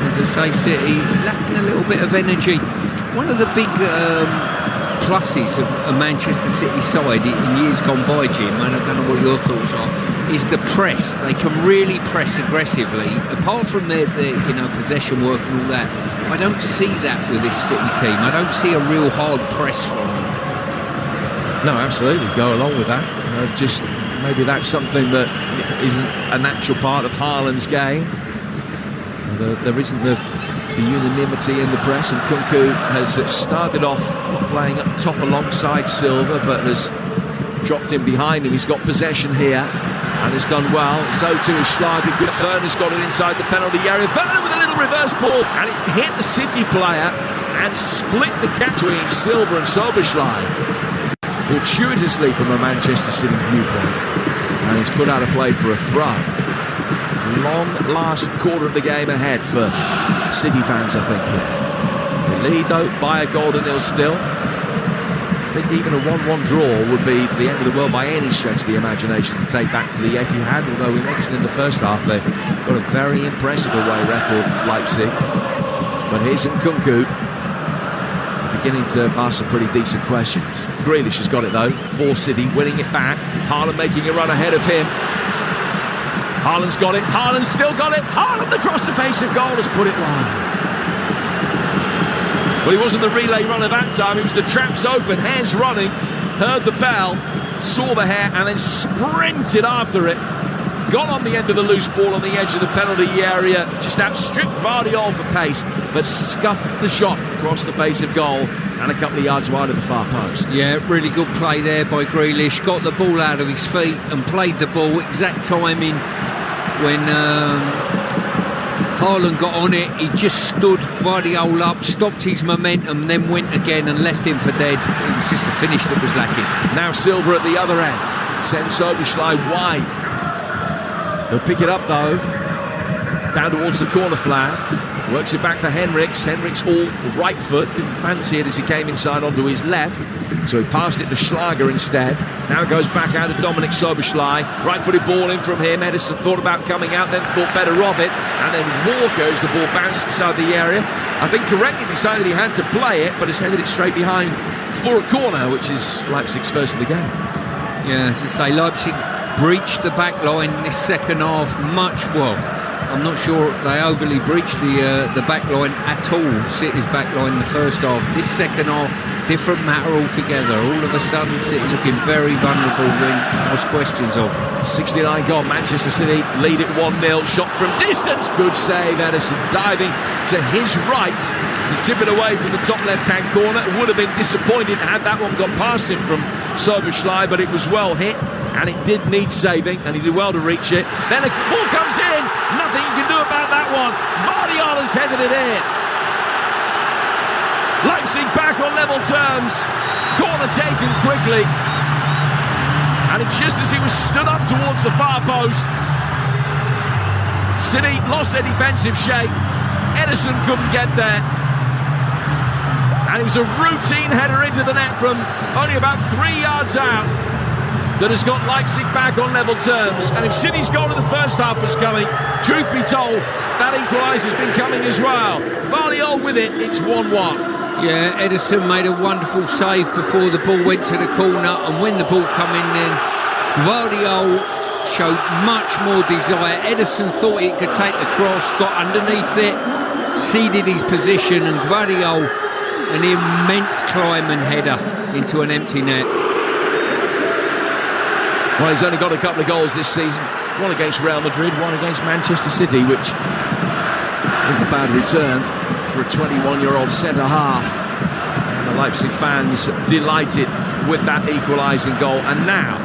As I say, City lacking a little bit of energy. One of the big pluses of a Manchester City side in years gone by, Jim, and I don't know what your thoughts are, is the press. They can really press aggressively. Apart from their possession work and all that, I don't see that with this City team. I don't see a real hard press from them. No, absolutely. Go along with that. Just maybe that's something that isn't a natural part of Haaland's game. There isn't the unanimity in the press, and Nkunku has started off not playing up top alongside Silva, but has dropped in behind him. He's got possession here and has done well. So too is Schlager. Good turn, has got it inside the penalty area. Werner with a little reverse ball, and it hit the City player and split the gap between Silva and Soboslai. Fortuitously from a Manchester City viewpoint. And he's put out of play for a throw. Long last quarter of the game ahead for City fans, I think. They lead, though, by a goal to nil still. I think even a 1-1 draw would be the end of the world by any stretch of the imagination to take back to the Etihad, although we mentioned in the first half they've got a very impressive away record, Leipzig. But here's Nkunku beginning to ask some pretty decent questions. Grealish has got it though, for City, winning it back. Haaland making a run ahead of him. Haaland's got it, Haaland's still got it. Haaland across the face of goal has put it wide. Well, he wasn't the relay runner that time, it was the traps open, hands running, heard the bell, saw the hair and then sprinted after it. Got on the end of the loose ball on the edge of the penalty area, just outstripped Vardiol for pace, but scuffed the shot across the face of goal and a couple of yards wide of the far post. Yeah, really good play there by Grealish. Got the ball out of his feet and played the ball, exact timing when Haaland got on it. He just stood Vardiol up, stopped his momentum, then went again and left him for dead. It was just the finish that was lacking. Now Silva at the other end, sends Soboslai wide. He'll pick it up though, down towards the corner flag, works it back for Henrichs. Henrichs all right foot, didn't fancy it as he came inside onto his left, so he passed it to Schlager instead. Now it goes back out to Dominic Soboslai, right-footed ball in from him. Edison thought about coming out, then thought better of it, and then Walker, as the ball bounced inside the area, I think correctly decided he had to play it, but has headed it straight behind for a corner, which is Leipzig's first of the game. Yeah, as I say, Leipzig breached the back line this second half much well. I'm not sure they overly breached the back line at all, City's back line in the first half. This second half, different matter altogether. All of a sudden, City looking very vulnerable when asked questions of. 69 gone, Manchester City lead at 1-0. Shot from distance, good save. Edison diving to his right to tip it away from the top left-hand corner. Would have been disappointed had that one got past him from Soboslai, but it was well hit. And it did need saving, and he did well to reach it. Then a ball comes in, nothing you can do about that one. Vardiol has headed it in. Leipzig back on level terms. Corner taken quickly. And just as he was stood up towards the far post, City lost their defensive shape. Edison couldn't get there. And it was a routine header into the net from only about 3 yards out that has got Leipzig back on level terms. And if City's goal in the first half was coming, truth be told, that equaliser's been coming as well. Vardiol with it, it's 1-1. Yeah, Edison made a wonderful save before the ball went to the corner, and when the ball come in then, Vardiol showed much more desire. Edison thought he could take the cross, got underneath it, ceded his position, and Vardiol, an immense climb and header into an empty net. Well, he's only got a couple of goals this season. One against Real Madrid, one against Manchester City, which isn't a bad return for a 21-year-old centre-half. And the Leipzig fans delighted with that equalising goal. And now,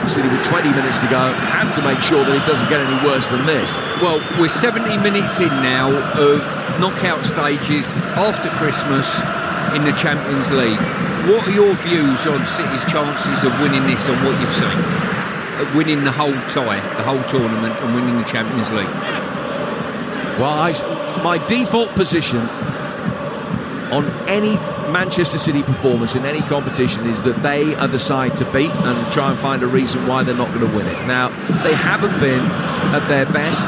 City with 20 minutes to go, have to make sure that it doesn't get any worse than this. Well, we're 70 minutes in now of knockout stages after Christmas in the Champions League. What are your views on City's chances of winning this and what you've seen? Winning the whole tie, the whole tournament, and winning the Champions League? Well, my default position on any Manchester City performance in any competition is that they are the side to beat and try and find a reason why they're not going to win it. Now, they haven't been at their best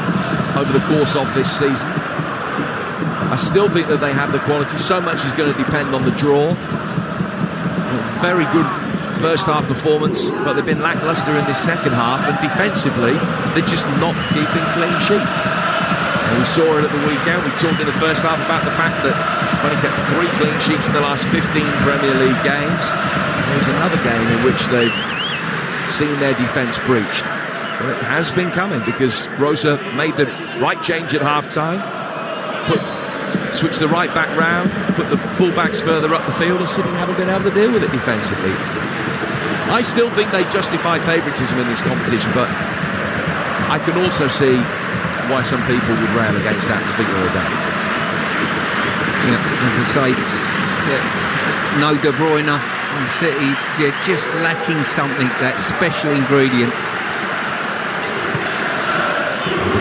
over the course of this season. I still think that they have the quality. So much is going to depend on the draw. Very good first half performance, but they've been lacklustre in this second half, and defensively they're just not keeping clean sheets. And we saw it at the weekend. We talked in the first half about the fact that they've only kept 3 clean sheets in the last 15 Premier League games. There's another game in which they've seen their defence breached. But it has been coming because Rosa made the right change at half-time, switched the right back round, put the full-backs further up the field, and City haven't been able to deal with it defensively. I still think they justify favouritism in this competition, but I can also see why some people would rail against that and think they're a doubt. Yeah, as I say, no De Bruyne and City, they're just lacking something, that special ingredient.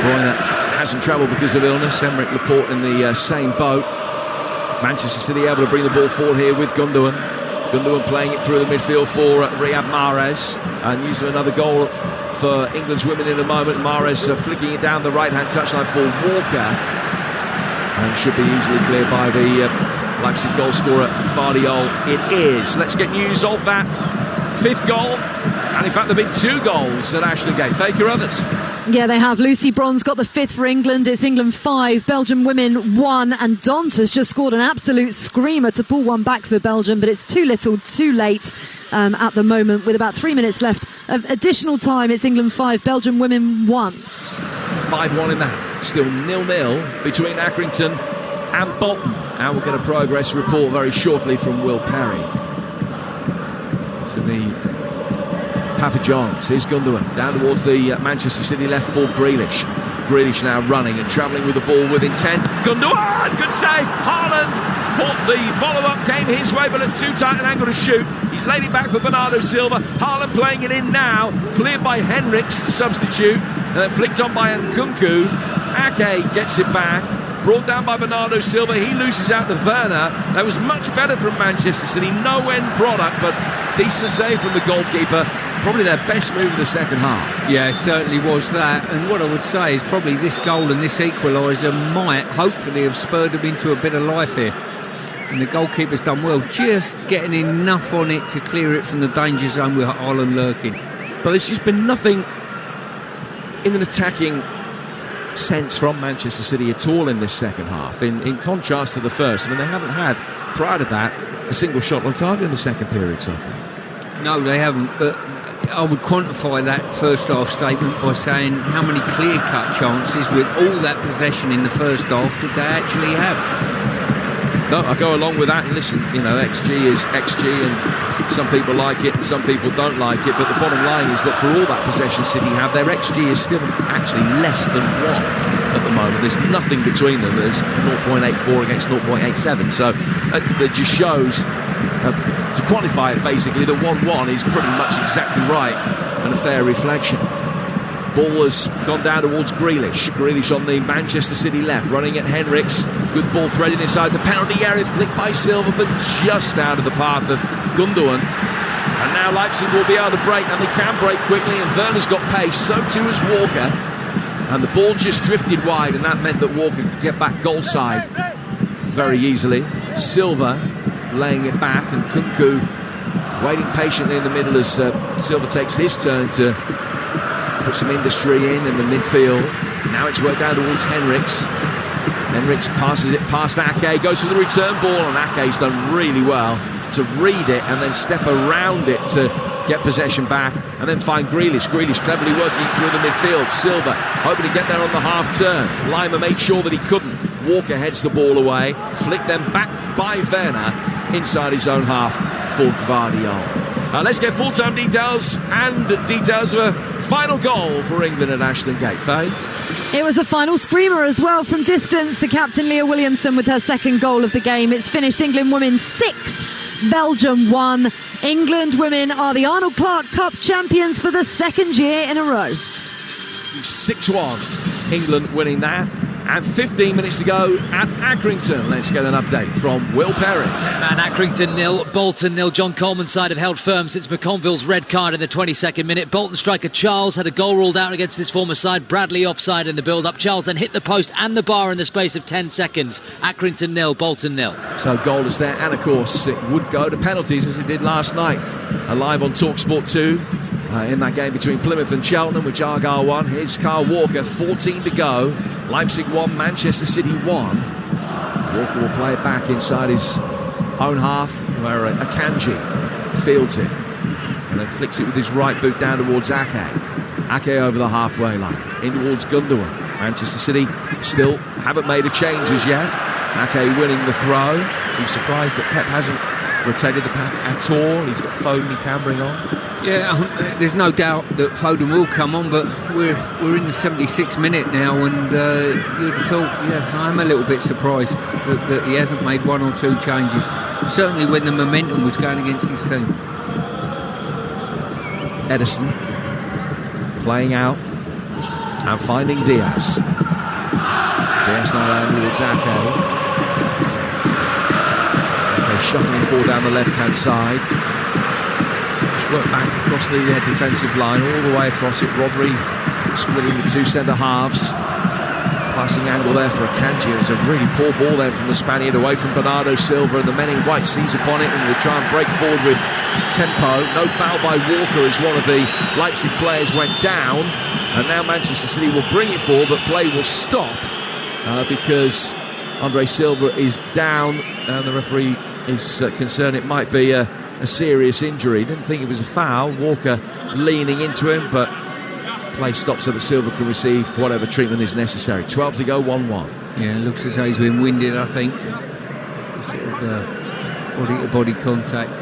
Bruyne hasn't travelled because of illness. Emerick Laporte in the same boat. Manchester City able to bring the ball forward here with Gundogan. Gundogan playing it through the midfield for Riyad Mahrez. And news of another goal for England's women in a moment. Mahrez flicking it down the right-hand touchline for Walker. And should be easily cleared by the Leipzig goal scorer, Gvardiol. It is. Let's get news of that 5th goal. And in fact, there have been 2 goals at Ashley Gate. Faker, others? Yeah, they have. Lucy Bronze got the 5th for England. It's England 5, Belgium women 1. And Dont has just scored an absolute screamer to pull one back for Belgium. But it's too little, too late at the moment. With about 3 minutes left of additional time, it's England 5, Belgium women 1. 5-1 in that. Still 0-0 between Accrington and Bolton. And we'll get a progress report very shortly from Will Perry. It's in the Papa John's. Here's Gundogan down towards the Manchester City left for Grealish. Grealish now running and travelling with the ball with intent. Gundogan, good save. Haaland thought the follow-up came his way, but at too tight an angle to shoot. He's laid it back for Bernardo Silva. Haaland playing it in now. Cleared by Henriks, the substitute, and then flicked on by Nkunku. Ake gets it back. Brought down by Bernardo Silva. He loses out to Werner. That was much better from Manchester City. No-end product, but decent save from the goalkeeper. Probably their best move of the second half. Yeah, it certainly was that. And what I would say is probably this goal and this equaliser might hopefully have spurred them into a bit of life here. And the goalkeeper's done well, just getting enough on it to clear it from the danger zone with Haaland lurking. But there's just been nothing in an attacking sense from Manchester City at all in this second half, in contrast to the first. I mean, they haven't had, prior to that, a single shot on target in the second period so far. No, they haven't, but I would quantify that first half statement by saying how many clear-cut chances with all that possession in the first half did they actually have? No, I go along with that, and listen, you know, XG is XG, and some people like it and some people don't like it, but the bottom line is that for all that possession City have, their XG is still actually less than 1 at the moment. There's nothing between them. There's 0.84 against 0.87, so that just shows, to quantify it basically, the 1-1 is pretty much exactly right and a fair reflection. Ball has gone down towards Grealish. Grealish on the Manchester City left, running at Henriks. Good ball threaded inside the penalty area, flicked by Silva, but just out of the path of Gundogan. And now Leipzig will be able to break, and they can break quickly, and Werner's got pace, so too has Walker. And the ball just drifted wide, and that meant that Walker could get back goal side very easily. Silva laying it back, and Nkunku waiting patiently in the middle as Silva takes his turn to put some industry in the midfield. Now it's worked down towards Henriks. Henriks passes it past Ake, goes for the return ball, and Ake's done really well to read it and then step around it to get possession back and then find Grealish. Grealish cleverly working through the midfield. Silva hoping to get there on the half turn. Lima made sure that he couldn't. Walker heads the ball away, flicked them back by Werner inside his own half for Gvardiol. Let's get full-time details and details of a final goal for England at Ashton Gate. Faye? It was a final screamer as well from distance. The captain, Leah Williamson, with her second goal of the game. It's finished England women 6, Belgium 1. England women are the Arnold Clark Cup champions for the second year in a row. 6-1, England winning that. And 15 minutes to go at Accrington. Let's get an update from Will Perry. 10-man Accrington 0, Bolton 0. John Coleman's side have held firm since McConville's red card in the 22nd minute. Bolton striker Charles had a goal ruled out against his former side. Bradley offside in the build-up. Charles then hit the post and the bar in the space of 10 seconds. Accrington 0, Bolton 0. So goal is there, and of course it would go to penalties as it did last night. Live on Talksport 2. In that game between Plymouth and Cheltenham, which Argyle won. Here's Kyle Walker, 14 to go. Leipzig 1, Manchester City 1. Walker will play it back inside his own half, where Akanji fields it and then flicks it with his right boot down towards Ake. Ake over the halfway line, in towards Gundogan. Manchester City still haven't made a change as yet. Ake winning the throw. He's surprised that Pep hasn't rotated the pack at all. He's got Foden cambering on. Yeah, there's no doubt that Foden will come on, but we're in the 76th minute now, and you'd have thought, I'm a little bit surprised that he hasn't made one or two changes, certainly when the momentum was going against his team. Edison playing out and finding Diaz. Diaz now towards Ake. Ake shuffling forward down the left-hand side. Just work back across the defensive line, all the way across it. Rodri splitting the two centre-halves. Passing angle there for Akanji. It was a really poor ball then from the Spaniard away from Bernardo Silva, and the men in white seize upon it and will try and break forward with tempo. No foul by Walker as one of the Leipzig players went down, and now Manchester City will bring it forward, but play will stop because Andre Silva is down, and the referee is concerned it might be a serious injury. Didn't think it was a foul. Walker leaning into him, but play stops so that Silva can receive whatever treatment is necessary. 12 to go, 1-1. Yeah, it looks as though he's been winded, I think. Sort of body-to-body contact.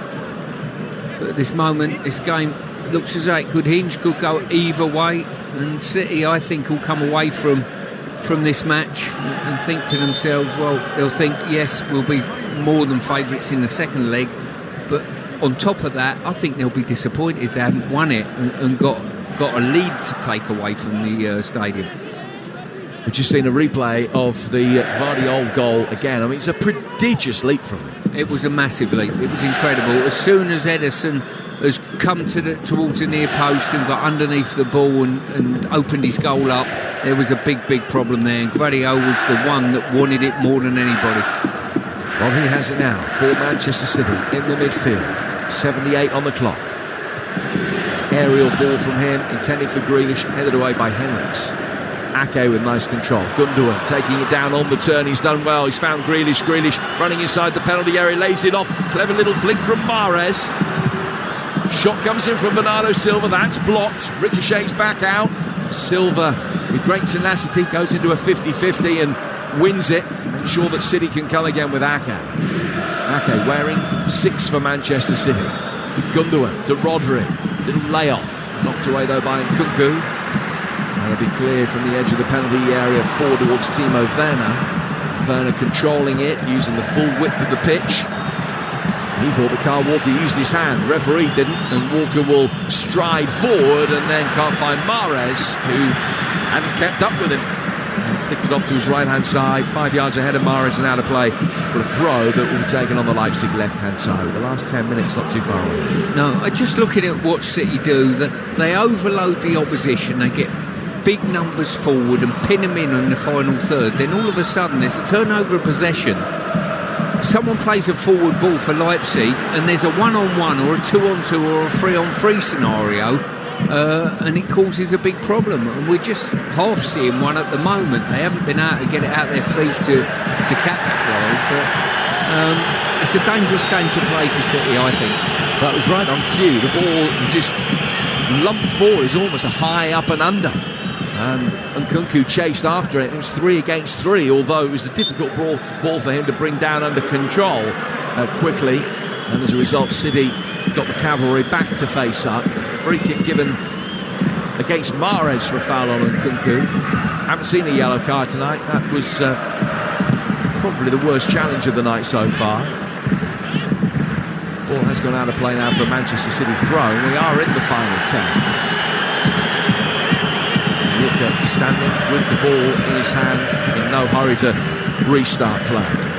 But at this moment, this game looks as though it could hinge, could go either way. And City, I think, will come away from this match and think to themselves, well, they'll think, yes, we'll be more than favourites in the second leg. But on top of that, I think they'll be disappointed they haven't won it and got a lead to take away from the stadium. We've just seen a replay of the Guardiola goal again. I mean, it's a prodigious leap from him. It was a massive leap. It was incredible. As soon as Ederson has come towards the near post and got underneath the ball and opened his goal up, there was a big problem there. And Guardiola was the one that wanted it more than anybody. Rodri has it now for Manchester City in the midfield. 78 on the clock. Aerial ball from him, intended for Grealish, headed away by Henriks. Ake with nice control. Gundogan taking it down on the turn. He's done well. He's found Grealish. Grealish running inside the penalty area, lays it off. Clever little flick from Mahrez. Shot comes in from Bernardo Silva. That's blocked. Ricochets back out. Silva, with great tenacity, goes into a 50-50 and wins it. Make sure that City can come again with Ake. Ake wearing 6 for Manchester City. Gundogan to Rodri. Little layoff, knocked away though by Nkunku. That'll be cleared from the edge of the penalty area forward towards Timo Werner. Werner controlling it, using the full width of the pitch. He thought that Kyle Walker used his hand. Referee didn't, and Walker will stride forward and then can't find Mahrez, who hadn't kept up with him. And flicked it off to his right-hand side, 5 yards ahead of Mahrez, and now to play for a throw that will be taken on the Leipzig left-hand side. The last 10 minutes not too far away. No, just looking at what City do, they overload the opposition, they get big numbers forward and pin them in the final third. Then all of a sudden there's a turnover of possession. Someone plays a forward ball for Leipzig and there's a 1-on-1 or a 2-on-2 or a 3-on-3 scenario. And it causes a big problem, and we're just half seeing one at the moment. They haven't been able to get it out their feet to capitalise, but it's a dangerous game to play for City, I think. That was right on cue. The ball just lumped forward. It's almost a high up and under, and Nkunku chased after it. It was 3 against 3, although it was a difficult ball for him to bring down under control quickly, and as a result City got the cavalry back to face up. Free kick given against Mahrez for a foul on Nkunku. Haven't seen a yellow card tonight. That was probably the worst challenge of the night so far. Ball has gone out of play now for a Manchester City throw. We are in the final 10. Walker standing with the ball in his hand, in no hurry to restart play.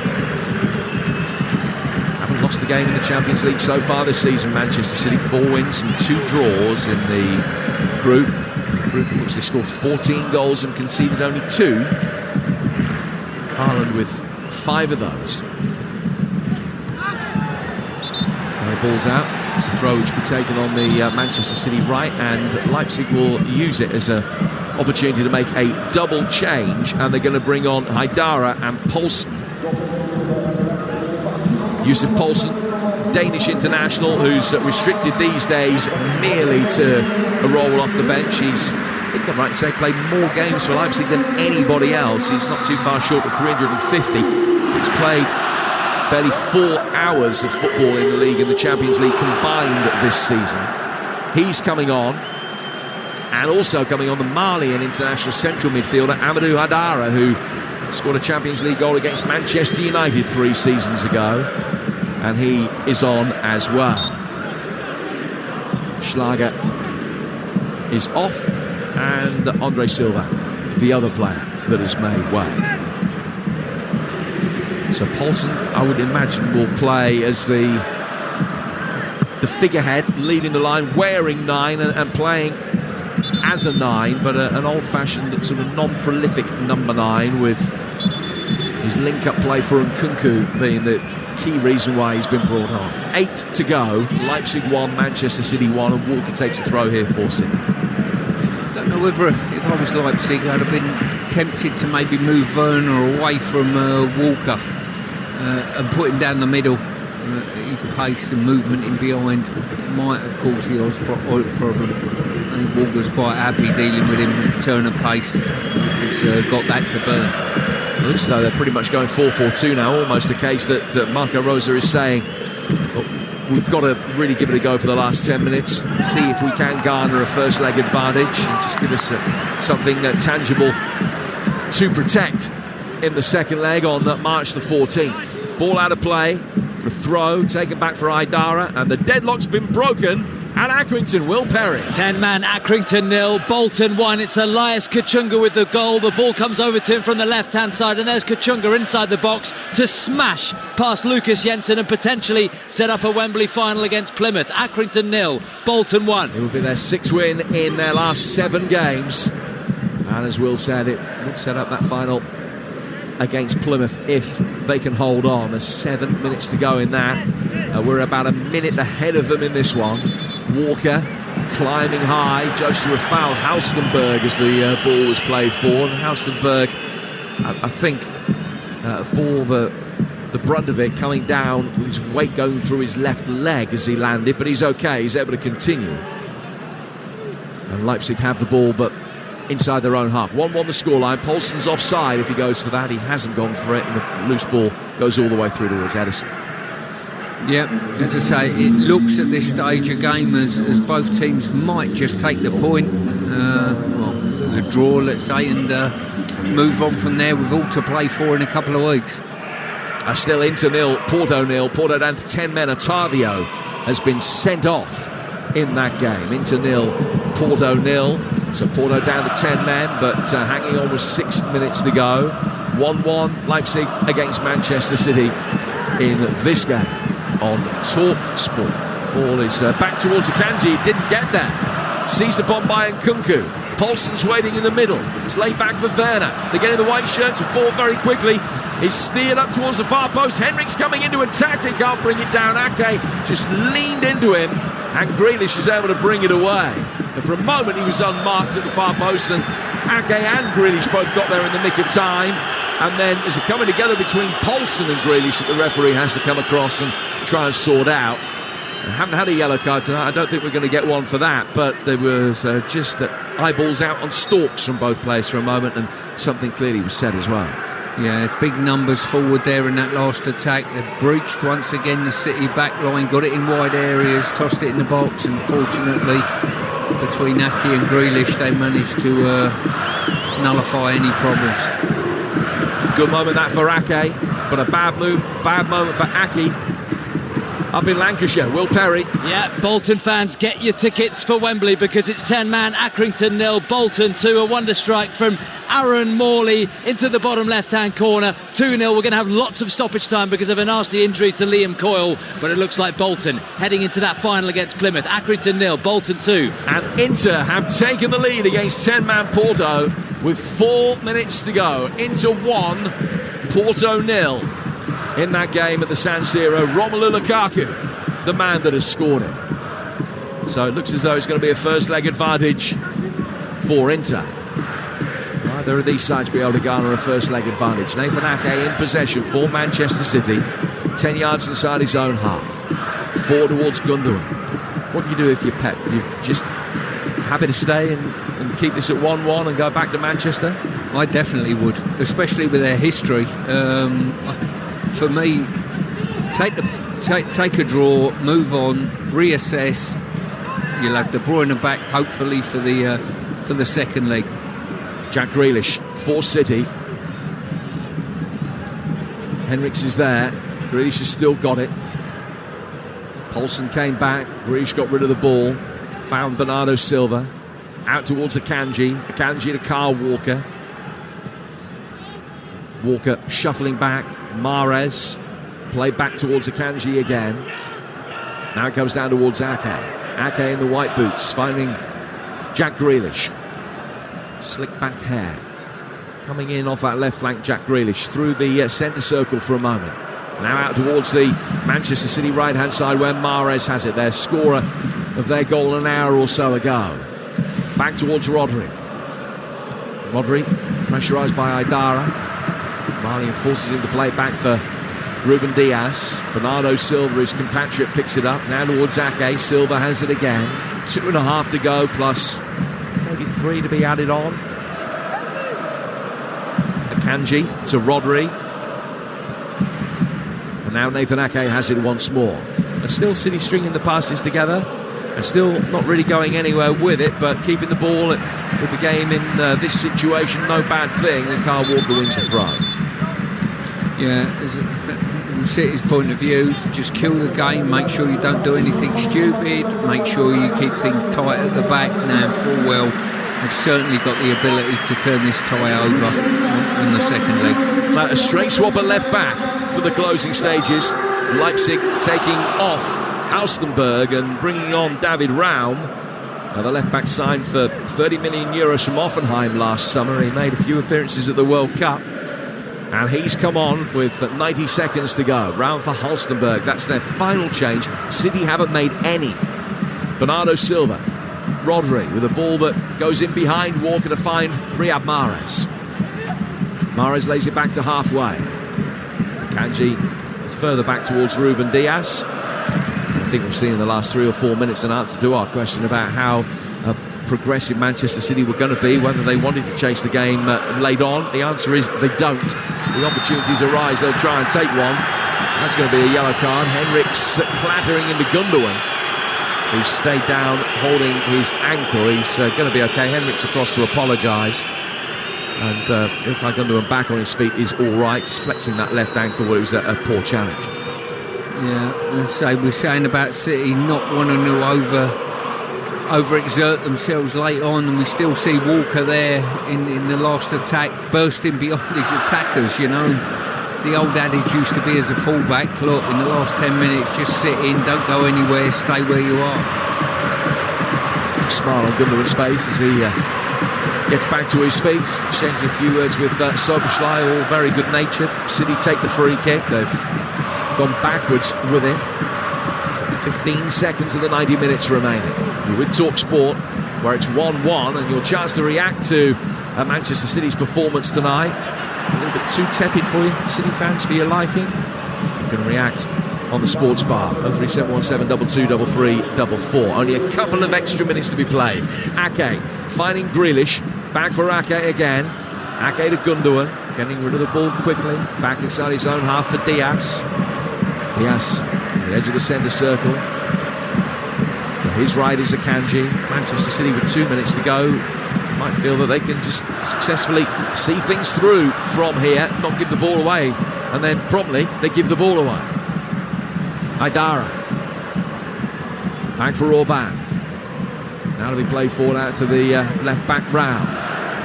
Lost the game in the Champions League so far this season. Manchester City 4 wins and 2 draws in the group in which they scored 14 goals and conceded only 2. Haaland with 5 of those. The ball's out. It's a throw which will be taken on the Manchester City right, and Leipzig will use it as an opportunity to make a double change, and they're going to bring on Haidara and Poulsen. Yusuf Poulsen, Danish international, who's restricted these days merely to a role off the bench. He's, I think I'm right to say, played more games for Leipzig than anybody else. He's not too far short of 350. He's played barely 4 hours of football in the league and the Champions League combined this season. He's coming on, and also coming on the Malian international central midfielder Amadou Haidara, who scored a Champions League goal against Manchester United 3 seasons ago, and he is on as well. Schlager is off, and Andre Silva the other player that has made way. So Paulson, I would imagine, will play as the figurehead, leading the line, wearing 9 and playing as a 9, but an old-fashioned sort of non-prolific number 9, with his link-up play for Nkunku being the key reason why he's been brought on. 8 to go. Leipzig 1, Manchester City 1, and Walker takes a throw here for City. I don't know whether, if I was Leipzig, I'd have been tempted to maybe move Werner away from Walker and put him down the middle. His pace and movement in behind might have caused the odd problem. I think Walker's quite happy dealing with him at turn of pace. He's got that to burn. It looks as though they're pretty much going 4-4-2 now, almost the case that Marco Rosa is saying, we've got to really give it a go for the last 10 minutes, see if we can garner a first leg advantage and just give us something tangible to protect in the second leg on March the 14th. Ball out of play, for a throw, taken back for Aidara, and the deadlock's been broken. And Accrington, Will Perry. 10-man Accrington 0, Bolton 1. It's Elias Kachunga with the goal. The ball comes over to him from the left-hand side, and there's Kachunga inside the box to smash past Lucas Jensen and potentially set up a Wembley final against Plymouth. Accrington 0, Bolton 1. It will be their 6th win in their last 7 games. And as Will said, it would set up that final against Plymouth if they can hold on. There's 7 minutes to go in that. We're about a minute ahead of them in this one. Walker climbing high, judged to a foul. Haustenberg as the ball was played for, and Haustenberg, I think, bore the brunt of it, coming down with his weight going through his left leg as he landed, but he's okay, he's able to continue. And Leipzig have the ball, but inside their own half. 1-1 the scoreline. Paulson's offside if he goes for that. He hasn't gone for it, and the loose ball goes all the way through towards Edison. Yeah, as I say, it looks at this stage a game as both teams might just take the point, the draw, let's say, and move on from there with all to play for in a couple of weeks. Still Inter 0, Porto 0. Porto down to 10 men. Otavio has been sent off in that game. Inter 0, Porto 0. So Porto down to 10 men, but hanging on with 6 minutes to go. 1-1 Leipzig against Manchester City in this game on Talksport. Ball is back towards Akanji. Didn't get there. Seized upon by Nkunku. Paulson's waiting in the middle. It's laid back for Werner. They're getting the white shirt to fall very quickly. He's steered up towards the far post. Henrik's coming into attack. He can't bring it down. Ake just leaned into him, and Grealish is able to bring it away. And for a moment he was unmarked at the far post, and Ake and Grealish both got there in the nick of time. And then there's a coming together between Paulson and Grealish that the referee has to come across and try and sort out. I haven't had a yellow card tonight. I don't think we're going to get one for that, but there was just eyeballs out on stalks from both players for a moment, and something clearly was said as well. Yeah, big numbers forward there in that last attack. They breached once again the City back line, got it in wide areas, tossed it in the box, and fortunately between Ake and Grealish they managed to nullify any problems. Good moment that for Ake, but a bad moment for Ake up in Lancashire. Will Perry. Yeah, Bolton fans, get your tickets for Wembley because it's 10-man Accrington 0, Bolton 2. A wonder strike from Aaron Morley into the bottom left-hand corner. 2-0. We're going to have lots of stoppage time because of a nasty injury to Liam Coyle, but it looks like Bolton heading into that final against Plymouth. Accrington 0, Bolton 2. And Inter have taken the lead against 10-man Porto with 4 minutes to go. Inter 1, Porto 0. In that game at the San Siro, Romelu Lukaku, the man that has scored it. So it looks as though it's going to be a first leg advantage for Inter. Neither of these sides be able to garner a first leg advantage. Nathan Ake in possession for Manchester City, 10 yards inside his own half. 4 towards Gundogan. What do you do if you're Pep? You're just happy to stay and keep this at 1-1 and go back to Manchester? I definitely would, especially with their history. For me, take a draw, move on, reassess. You'll have De Bruyne back, hopefully, for the second leg. Jack Grealish for City. Henriks is there. Grealish has still got it. Paulson came back. Grealish got rid of the ball. Found Bernardo Silva. Out towards Akanji. Akanji to Kyle Walker. Walker shuffling back. Mahrez play back towards Akanji again. Now it comes down towards Ake. Ake in the white boots, finding Jack Grealish. Slick back hair. Coming in off that left flank, Jack Grealish through the centre circle for a moment. Now out towards the Manchester City right-hand side where Mahrez has it, their scorer of their goal an hour or so ago. Back towards Rodri. Rodri, pressurised by Aidara. Mali forces him to play it back for Ruben Diaz. Bernardo Silva, his compatriot, picks it up. Now towards Ake. Silva has it again. 2.5 to go, plus maybe 3 to be added on. Akanji to Rodri. And now Nathan Ake has it once more. And still City stringing the passes together. And still not really going anywhere with it, but keeping the ball with the game in this situation, no bad thing. And Kyle Walker wins the throw. Yeah, from City's point of view, just kill the game, make sure you don't do anything stupid, make sure you keep things tight at the back. Now, full well, they've certainly got the ability to turn this tie over in the second leg. A straight swap at left back for the closing stages. Leipzig taking off Halstenberg and bringing on David Raum. The left back signed for €30 million from Offenheim last summer. He made a few appearances at the World Cup. And he's come on with 90 seconds to go. Round for Halstenberg. That's their final change. City haven't made any. Bernardo Silva. Rodri with a ball that goes in behind Walker to find Riyad Mahrez. Mahrez lays it back to halfway. Akanji further back towards Ruben Diaz. I think we've seen in the last 3 or 4 minutes an answer to our question about how progressive Manchester City were going to be, whether they wanted to chase the game late on. The answer is they don't. The opportunities arise, they'll try and take one. That's going to be a yellow card. Henriks clattering into Gundogan, who stayed down holding his ankle. He's going to be okay. Henriks across to apologise, and Ilkay Gundogan back on his feet is all right. He's flexing that left ankle where it was a poor challenge. Yeah, so we're saying about City not wanting to overexert themselves late on, and we still see Walker there in the last attack, bursting beyond his attackers. You know, the old adage used to be as a fullback, look, in the last 10 minutes just sit in, don't go anywhere, stay where you are. Smile on Gundogan's face as he gets back to his feet, just exchanging a few words with Soboslai, all very good natured. City take the free kick. They've gone backwards with it. 15 seconds of the 90 minutes remaining. You're with Talksport, where it's 1-1, and your chance to react to Manchester City's performance tonight. A little bit too tepid for you, City fans, for your liking. You can react on the sports bar. 03717 223344. Only a couple of extra minutes to be played. Ake finding Grealish. Back for Ake again. Ake to Gundogan, getting rid of the ball quickly. Back inside his own half for Diaz. Diaz on the edge of the centre circle. To his right is Akanji. Manchester City with 2 minutes to go might feel that they can just successfully see things through from here, not give the ball away, and then promptly they give the ball away. Aidara back for Orban. Now to be played forward out to the left back round.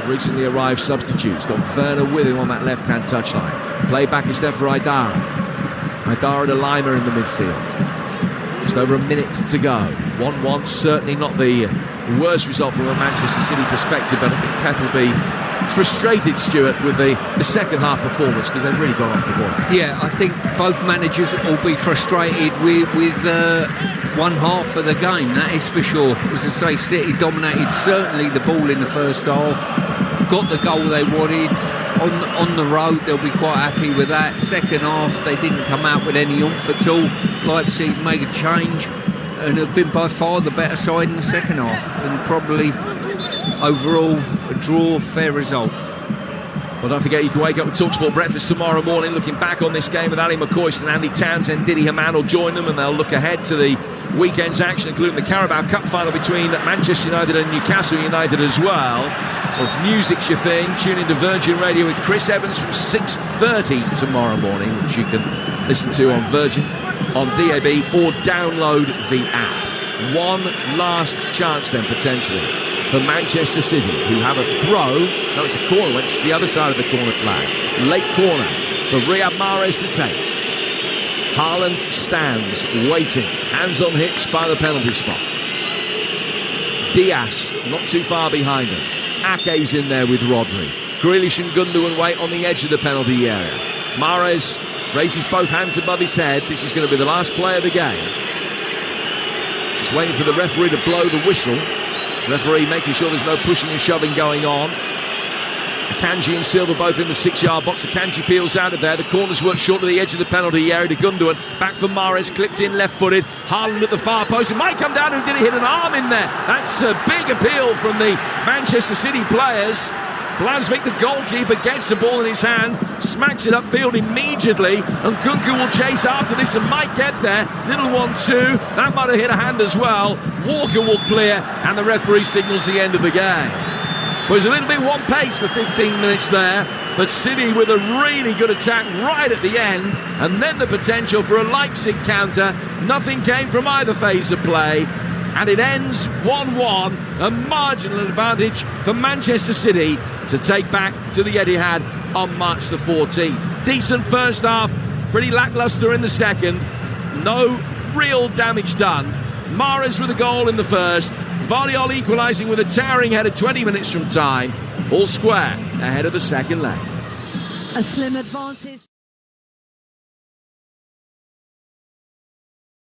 Recently arrived substitutes. Got Werner with him on that left hand touchline. Play back instead for Aidara. Aidara to Lima in the midfield. Just over a minute to go. 1-1, certainly not the worst result from a Manchester City perspective, but I think Pep will be frustrated, Stuart, with the second half performance, because they've really gone off the ball. Yeah, I think both managers will be frustrated with one half of the game, that is for sure. As I say, City dominated certainly the ball in the first half, got the goal they wanted. On the road, they'll be quite happy with that. Second half, they didn't come out with any oomph at all. Leipzig made a change and have been by far the better side in the second half, and probably overall a draw, fair result. Well, don't forget you can wake up with Talksport Breakfast tomorrow morning looking back on this game with Ali McCoist and Andy Townsend. Didi Hamann will join them, and they'll look ahead to the weekend's action, including the Carabao Cup final between Manchester United and Newcastle United as well. Well, if music's your thing, tune into Virgin Radio with Chris Evans from 6:30 tomorrow morning, which you can listen to on Virgin, on DAB, or download the app. One last chance then, potentially, for Manchester City, who have a throw. No, it's a corner, went to the other side of the corner flag. Late corner for Riyad Mahrez to take. Haaland stands, waiting. Hands on hips by the penalty spot. Diaz, not too far behind him. Ake's in there with Rodri. Grealish and Gundogan wait on the edge of the penalty area. Mahrez raises both hands above his head. This is going to be the last play of the game. Just waiting for the referee to blow the whistle. Referee making sure there's no pushing and shoving going on. Akanji and Silva both in the 6-yard box. Akanji peels out of there. The corner's worked short of the edge of the penalty area to Gundogan. Back for Mahrez, clipped in left-footed. Haaland at the far post. It might come down and did he hit an arm in there? That's a big appeal from the Manchester City players. Blasvik, the goalkeeper, gets the ball in his hand, smacks it upfield immediately, and Kunku will chase after this and might get there. Little 1-2, that might have hit a hand as well. Walker will clear, and the referee signals the end of the game. Well, it was a little bit one pace for 15 minutes there, but City with a really good attack right at the end, and then the potential for a Leipzig counter. Nothing came from either phase of play, and it ends 1-1, a marginal advantage for Manchester City to take back to the Etihad on March the 14th. Decent first half, pretty lacklustre in the second, no real damage done. Mahrez with a goal in the first, Vardiol equalising with a towering header 20 minutes from time. All square ahead of the second leg. A slim advantage.